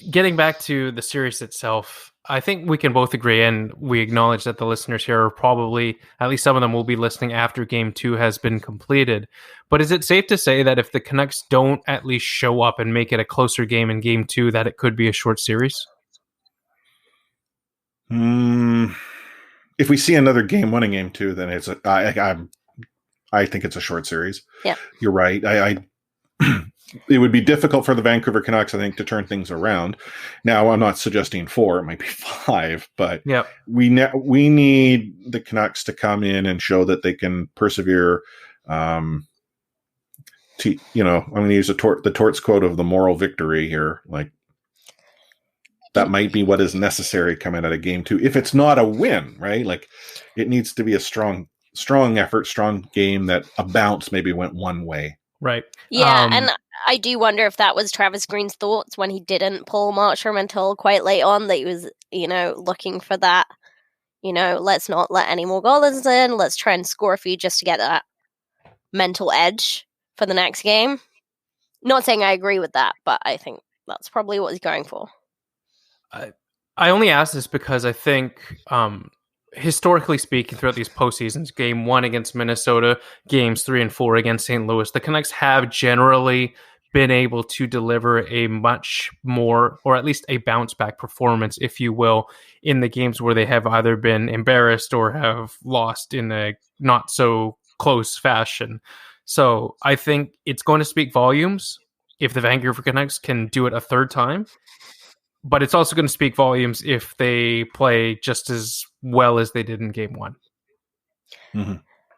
Getting back to the series itself, I think we can both agree, and we acknowledge that the listeners here are probably, at least some of them will be listening after Game 2 has been completed. But is it safe to say that if the Canucks don't at least show up and make it a closer game in Game 2, that it could be a short series? If we see another Game 1 and Game 2, then it's I think it's a short series. Yeah, you're right. It would be difficult for the Vancouver Canucks, I think, to turn things around. Now, I'm not suggesting 4; it might be 5, but we need the Canucks to come in and show that they can persevere. I'm going to use the Torts quote of the moral victory here. Like, that might be what is necessary coming out of Game 2. If it's not a win, right? Like, it needs to be a strong effort, strong game that a bounce maybe went one way. Right. Yeah, and I do wonder if that was Travis Green's thoughts when he didn't pull Markstrom until quite late on, that he was, looking for that, let's not let any more goals in, let's try and score a few just to get that mental edge for the next game. Not saying I agree with that, but I think that's probably what he's going for. I only ask this because I think, historically speaking, throughout these postseasons, Game 1 against Minnesota, Games 3 and 4 against St. Louis, the Canucks have generally been able to deliver a much more, or at least a bounce-back performance, if you will, in the games where they have either been embarrassed or have lost in a not-so-close fashion. So I think it's going to speak volumes if the Vancouver Canucks can do it a third time. But it's also going to speak volumes if they play just as well as they did in Game 1.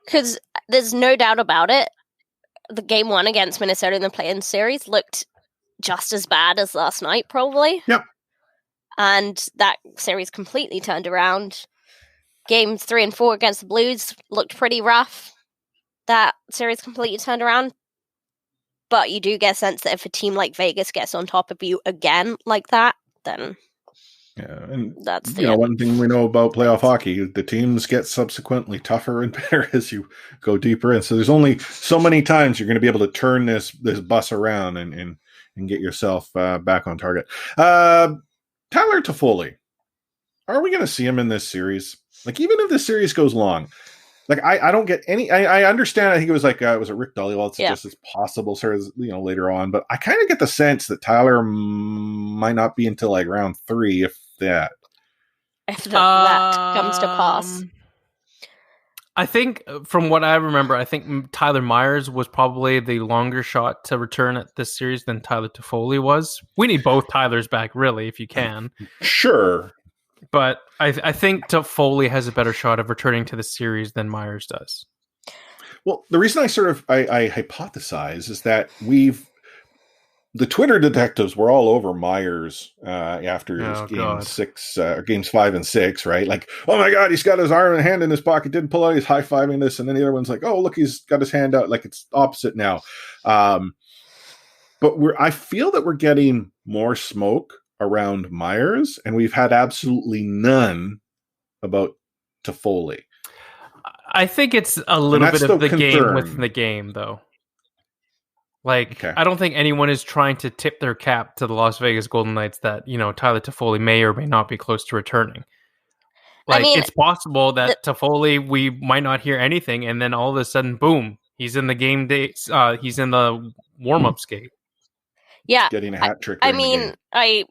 Because there's no doubt about it. The Game 1 against Minnesota in the play-in series looked just as bad as last night, probably. Yep. And that series completely turned around. Games 3 and 4 against the Blues looked pretty rough. That series completely turned around. But you do get a sense that if a team like Vegas gets on top of you again like that, then and that's one thing we know about playoff hockey, the teams get subsequently tougher and better as you go deeper in. So there's only so many times you're going to be able to turn this bus around and get yourself back on target. Tyler Toffoli, are we going to see him in this series? Like, even if this series goes long, like, I don't get any. I understand. I think it was was it Rick Dhaliwal? It's just as possible, sort of, later on. But I kind of get the sense that Tyler might not be until like round 3, if that. If that comes to pass. I think, from what I remember, I think Tyler Myers was probably the longer shot to return at this series than Tyler Toffoli was. We need both Tylers back, really, if you can. Sure. But I think Toffoli has a better shot of returning to the series than Myers does. Well, the reason I hypothesize is that the Twitter detectives were all over Myers after his games 5 and 6, right? Like, oh my God, he's got his hand in his pocket, didn't pull out, he's high-fiving this, and then the other one's like, oh, look, he's got his hand out. Like, it's opposite now. But I feel that we're getting more smoke around Myers, and we've had absolutely none about Toffoli. I think it's a little bit of the game within the game, though. Like, I don't think anyone is trying to tip their cap to the Las Vegas Golden Knights that, Tyler Toffoli may or may not be close to returning. Like, it's possible that Toffoli, we might not hear anything, and then all of a sudden, boom, he's in the game day. He's in the warm-up skate. Yeah, getting a hat trick. I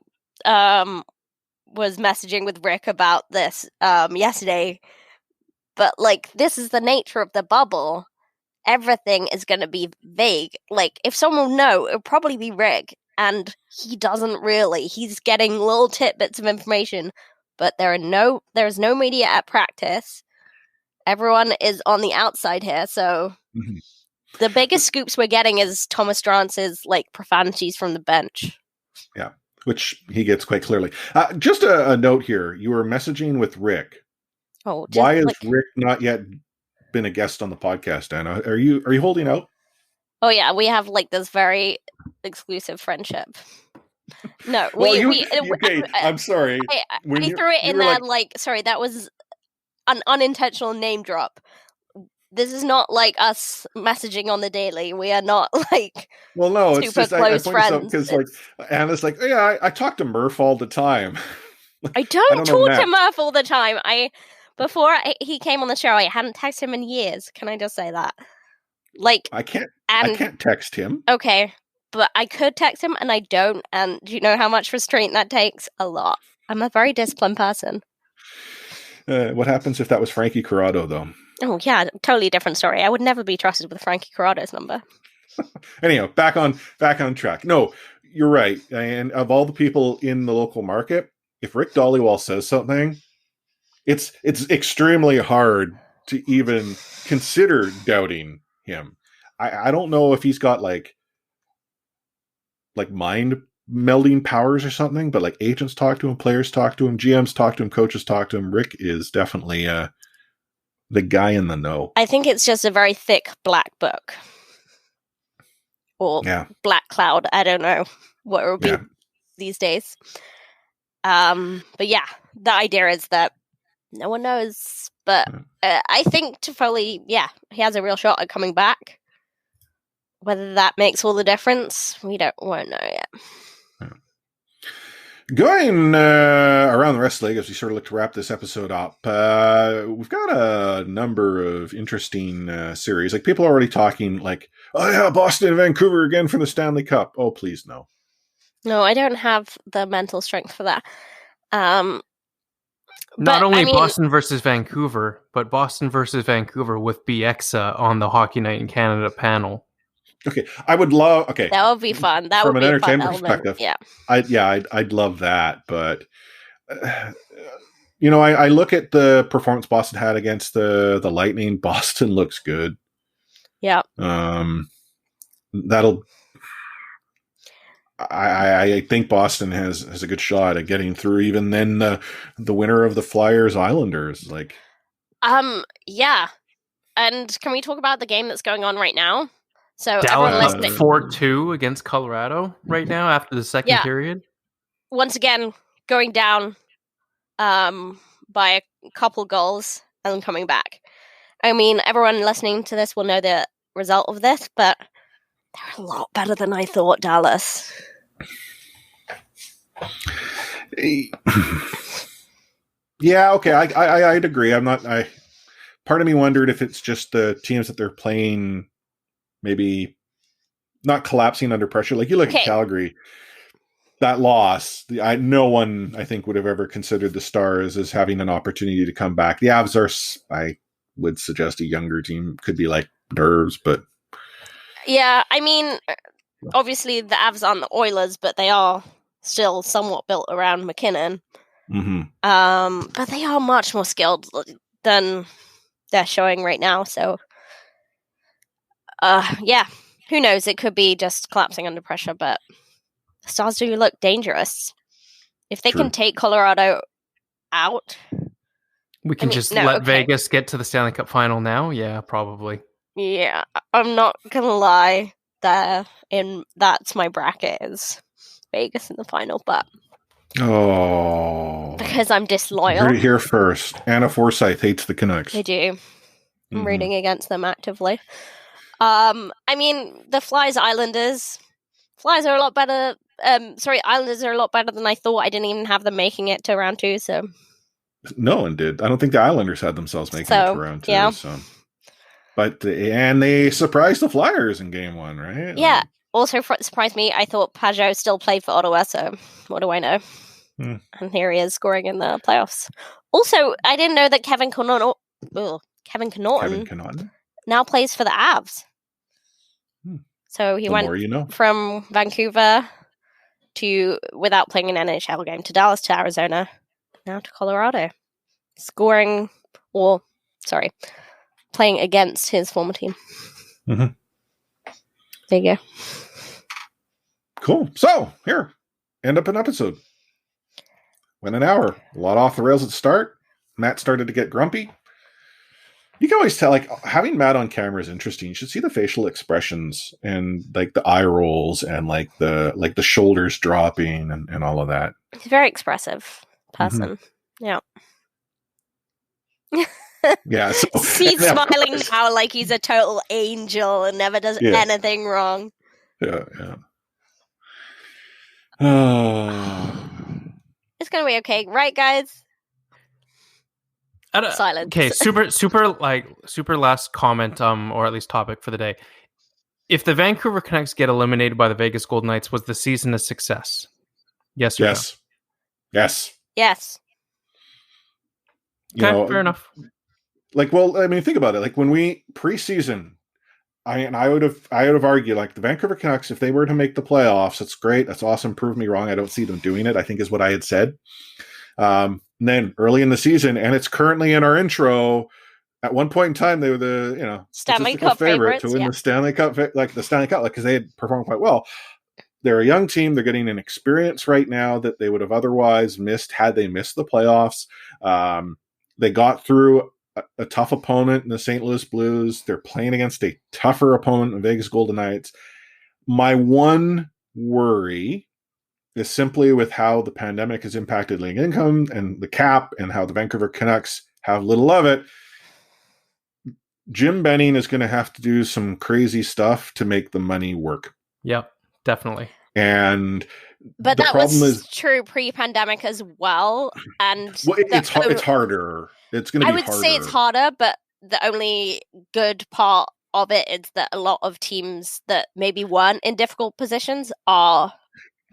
was messaging with Rick about this yesterday, but like, this is the nature of the bubble. Everything is going to be vague. Like, if someone will know, it'll probably be Rick, and he doesn't really. He's getting little tidbits of information, but there's no media at practice. Everyone is on the outside here, so the biggest scoops we're getting is Thomas Strance's profanities from the bench. Yeah, which he gets quite clearly. Just a note here: you were messaging with Rick. Oh, why is Rick not yet been a guest on the podcast, Anna? Are you holding out? Oh yeah, we have like this very exclusive friendship. No, okay. I'm sorry. I threw it in there sorry, that was an unintentional name drop. This is not like us messaging on the daily. We are not like no, it's super just close friends. Because like Anna's like, yeah, I talk to Murph all the time. I don't talk to Murph all the time. Before he came on the show, I hadn't texted him in years. Can I just say that? Like I can't text him. Okay, but I could text him and I don't. And do you know how much restraint that takes? A lot. I'm a very disciplined person. What happens if that was Frankie Corrado, though? Oh yeah, totally different story. I would never be trusted with Frankie Corrado's number. Anyhow, back on track. No, you're right. And of all the people in the local market, if Rick Dollywall says something, it's extremely hard to even consider doubting him. I don't know if he's got like mind melding powers or something, but like agents talk to him, players talk to him, GMs talk to him, coaches talk to him. Rick is definitely the guy in the know. I think it's just a very thick black book. Or black cloud. I don't know what it would be these days. But yeah, the idea is that no one knows. But I think Toffoli, he has a real shot at coming back. Whether that makes all the difference, won't know yet. Going around the rest of the league as we sort of look to wrap this episode up, we've got a number of interesting series. Like people are already talking like, oh yeah, Boston and Vancouver again for the Stanley Cup. Oh, please no. No, I don't have the mental strength for that. Not only Boston versus Vancouver, but Boston versus Vancouver with BXA on the Hockey Night in Canada panel. Okay, I would love. Okay, that would be fun. That from would an be entertainment fun perspective. Yeah, I'd love that. But I look at the performance Boston had against the Lightning. Boston looks good. Yeah. That'll. I think Boston has a good shot at getting through. Even then, the winner of the Flyers Islanders, like. Yeah, and can we talk about the game that's going on right now? So Dallas 4-2 against Colorado right now after the second period. Once again, going down by a couple goals and coming back. I mean, everyone listening to this will know the result of this, but they're a lot better than I thought, Dallas. Yeah, okay, I'd agree. Part of me wondered if it's just the teams that they're playing maybe not collapsing under pressure. Like you look at Calgary, that loss, no one I think would have ever considered the Stars as having an opportunity to come back. The Avs are, I would suggest, a younger team, could be like Nerves, but yeah, I mean, obviously the Avs aren't the Oilers, but they are still somewhat built around McKinnon. Mm-hmm. But they are much more skilled than they're showing right now. So, who knows? It could be just collapsing under pressure, but the Stars do look dangerous. If they can take Colorado out, we can let Vegas get to the Stanley Cup final now. Yeah, probably. Yeah, I'm not gonna lie. That's my bracket is Vegas in the final, but because I'm disloyal. Heard it here first. Anna Forsyth hates the Canucks. I do. I'm rooting against them actively. I mean, the Islanders are a lot better. Islanders are a lot better than I thought. I didn't even have them making it to round 2. So no one did. I don't think the Islanders had themselves making it to round 2. Yeah. So. But and they surprised the Flyers in game 1, right? Yeah. Also surprised me. I thought Pajot still played for Ottawa. So what do I know? And here he is scoring in the playoffs. Also, I didn't know that Kevin Connaughton now plays for the Avs. So he went from Vancouver to, without playing an NHL game, to Dallas, to Arizona, now to Colorado. Playing against his former team. Mm-hmm. There you go. Cool. So, here. End up an episode. Went an hour. A lot off the rails at the start. Matt started to get grumpy. You can always tell, like, having Matt on camera is interesting. You should see the facial expressions and like the eye rolls and like the shoulders dropping and all of that. He's a very expressive person. Yeah. Yeah. So he's smiling now like he's a total angel and never does anything wrong. Yeah. It's gonna be okay, right, guys? Silence. Okay, super last comment, or at least topic for the day. If the Vancouver Canucks get eliminated by the Vegas Golden Knights, was the season a success? Yes or no? Yes. Okay, fair enough. Like, well, I mean, think about it. Like when we preseason, I would have argued like the Vancouver Canucks, if they were to make the playoffs, that's great. That's awesome. Prove me wrong. I don't see them doing it, I think is what I had said. And then early in the season, and it's currently in our intro, at one point in time, they were the Stanley Cup favorite to win the Stanley Cup, because they had performed quite well. They're a young team. They're getting an experience right now that they would have otherwise missed had they missed the playoffs. They got through a tough opponent in the St. Louis Blues. They're playing against a tougher opponent, the Vegas Golden Knights. My one worry is simply with how the pandemic has impacted league income and the cap and how the Vancouver Canucks have little of it. Jim Benning is going to have to do some crazy stuff to make the money work. Yep, definitely. But that was true pre-pandemic as well. And it's harder. It's going to be harder. I would say it's harder, but the only good part of it is that a lot of teams that maybe weren't in difficult positions are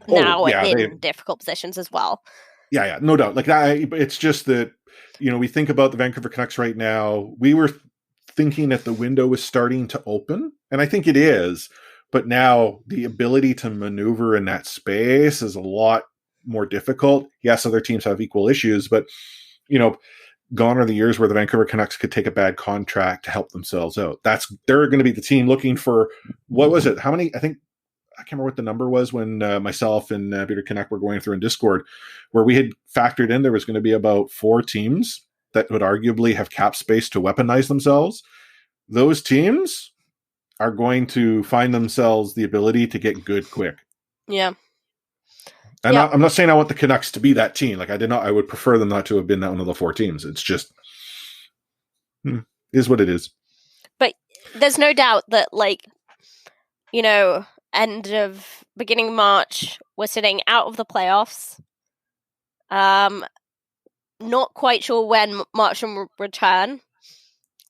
now in difficult positions as well. Yeah, no doubt. Like it's just that, we think about the Vancouver Canucks right now. We were thinking that the window was starting to open, and I think it is. But now the ability to maneuver in that space is a lot more difficult. Yes, other teams have equal issues, but, gone are the years where the Vancouver Canucks could take a bad contract to help themselves out. They're going to be the team looking for, what was it? How many? I can't remember what the number was when myself and Peter Canuck were going through in Discord, where we had factored in there was going to be about 4 teams that would arguably have cap space to weaponize themselves. Those teams are going to find themselves the ability to get good quick. Yeah. And I'm not saying I want the Canucks to be that team. Like I would prefer them not to have been that one of the 4 teams. It's just is what it is. But there's no doubt that beginning March, we're sitting out of the playoffs. Not quite sure when March will return.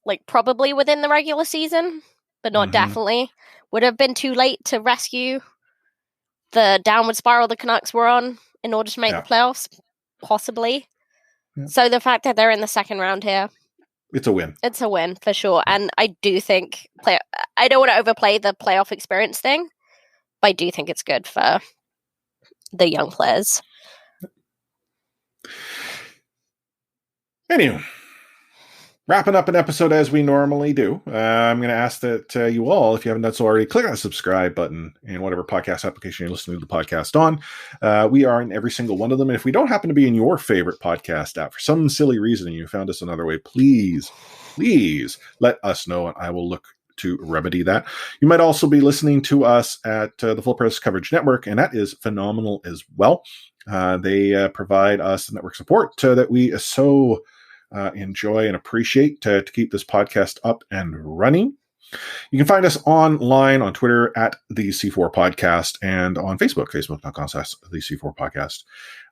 Like probably within the regular season, but not definitely. Would have been too late to rescue the downward spiral the Canucks were on in order to make the playoffs, possibly. Yeah. So the fact that they're in the second round here, it's a win. It's a win for sure, and I do think I don't want to overplay the playoff experience thing, but I do think it's good for the young players. Anyway, wrapping up an episode as we normally do. I'm going to ask that you all, if you haven't done so already, click on the subscribe button in whatever podcast application you're listening to the podcast on. We are in every single one of them. And if we don't happen to be in your favorite podcast app for some silly reason and you found us another way, please let us know and I will look to remedy that. You might also be listening to us at the Full Press Coverage Network, and that is phenomenal as well. They provide us the network support that we so enjoy and appreciate to keep this podcast up and running. You can find us online on Twitter at the C4 Podcast and on Facebook, facebook.com/the C4 Podcast.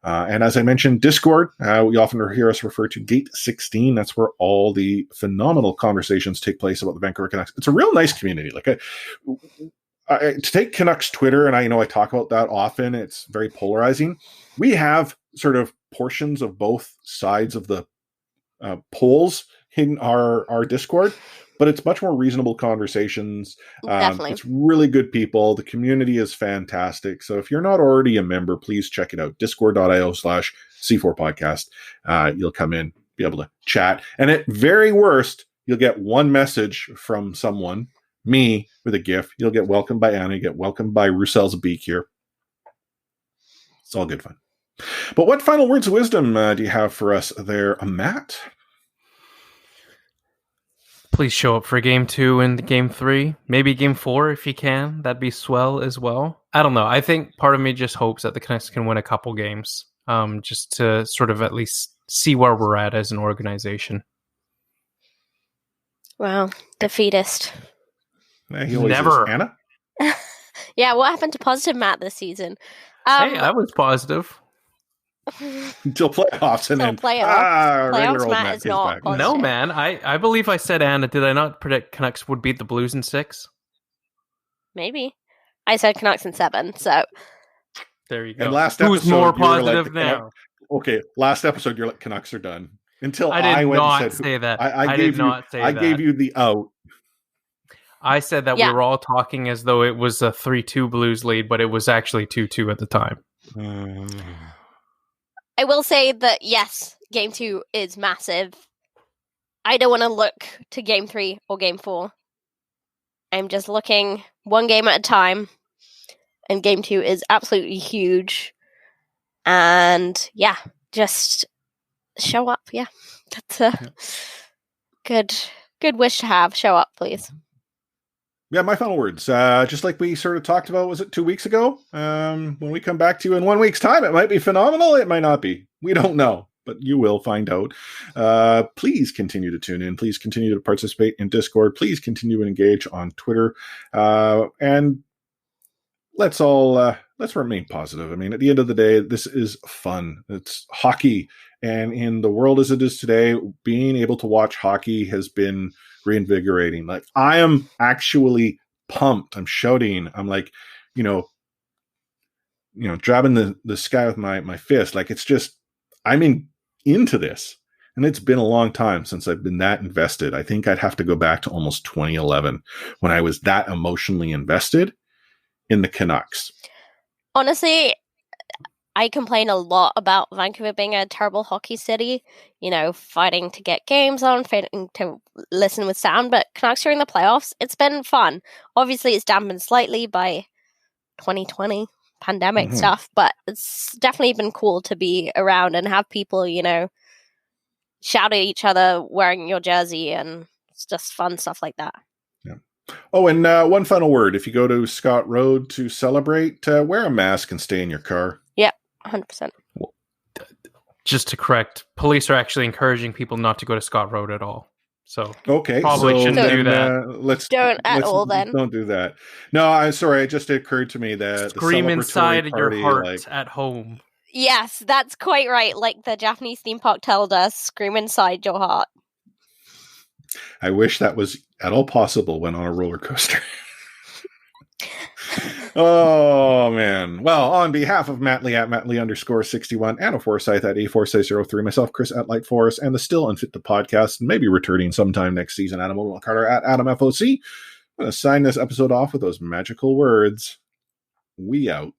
And as I mentioned, Discord, we often hear us refer to Gate 16. That's where all the phenomenal conversations take place about the Vancouver Canucks. It's a real nice community. To take Canucks Twitter, and I know I talk about that often, it's very polarizing. We have sort of portions of both sides of the polls in our Discord, but it's much more reasonable conversations. Definitely. It's really good people. The community is fantastic. So if you're not already a member, please check it out. Discord.io/C4 Podcast. You'll come in, be able to chat. And at very worst, you'll get one message from someone, me, with a GIF. You'll get welcomed by Anna. You get welcomed by Roussel's Beak here. It's all good fun. But what final words of wisdom do you have for us there, Matt? Please show up for game 2 and game 3. Maybe game 4 if you can. That'd be swell as well. I don't know. I think part of me just hopes that the Canucks can win a couple games, just to sort of at least see where we're at as an organization. Wow, defeatist. Never. Anna? Yeah, what happened to positive Matt this season? Hey, I was positive. Until playoffs, and then playoffs Matt is not back. positive. No, man. I believe I said, Anna, did I not predict Canucks would beat the Blues in 6? Maybe. I said Canucks in 7, so... There you go. And last Who's episode, more positive now? Okay, last episode, you're like, Canucks are done. Until I did went not and said, say that. I did not say that. I gave you the out. I said that we were all talking as though it was a 3-2 Blues lead, but it was actually 2-2 at the time. I will say that, yes, Game 2 is massive. I don't want to look to Game 3 or Game 4. I'm just looking one game at a time. And Game 2 is absolutely huge. And, yeah, just show up, yeah. That's a good wish to have. Show up, please. Yeah, my final words. Just like we sort of talked about, was it 2 weeks ago? When we come back to you in 1 week's time, it might be phenomenal. It might not be. We don't know, but you will find out. Please continue to tune in. Please continue to participate in Discord. Please continue to engage on Twitter. And let's remain positive. I mean, at the end of the day, this is fun. It's hockey. And in the world as it is today, being able to watch hockey has been reinvigorating. Like, I am actually pumped. I'm shouting. I'm like, driving the sky with my fist. Like, it's just, I'm into this. And it's been a long time since I've been that invested. I think I'd have to go back to almost 2011 when I was that emotionally invested in the Canucks. Honestly, I complain a lot about Vancouver being a terrible hockey city, fighting to get games on, fighting to listen with sound, but Canucks during the playoffs, it's been fun. Obviously, it's dampened slightly by 2020 pandemic stuff, but it's definitely been cool to be around and have people, shout at each other wearing your jersey, and it's just fun stuff like that. Yeah. Oh, and one final word. If you go to Scott Road to celebrate, wear a mask and stay in your car. Yeah. 100%. Just to correct, police are actually encouraging people not to go to Scott Road at all. So okay, probably shouldn't do that. Don't do that. No, I'm sorry. It just occurred to me that scream inside party, your heart at home. Yes, that's quite right. Like the Japanese theme park told us, scream inside your heart. I wish that was at all possible when on a roller coaster. Oh, man. Well, on behalf of Matt Lee at Matt Lee _61, Anna Forsyth at A4603, myself, Chris at Light Forest, and the still unfit to podcast, and maybe returning sometime next season, Adam O'Donnell Carter at Adam FOC. I'm going to sign this episode off with those magical words. We out.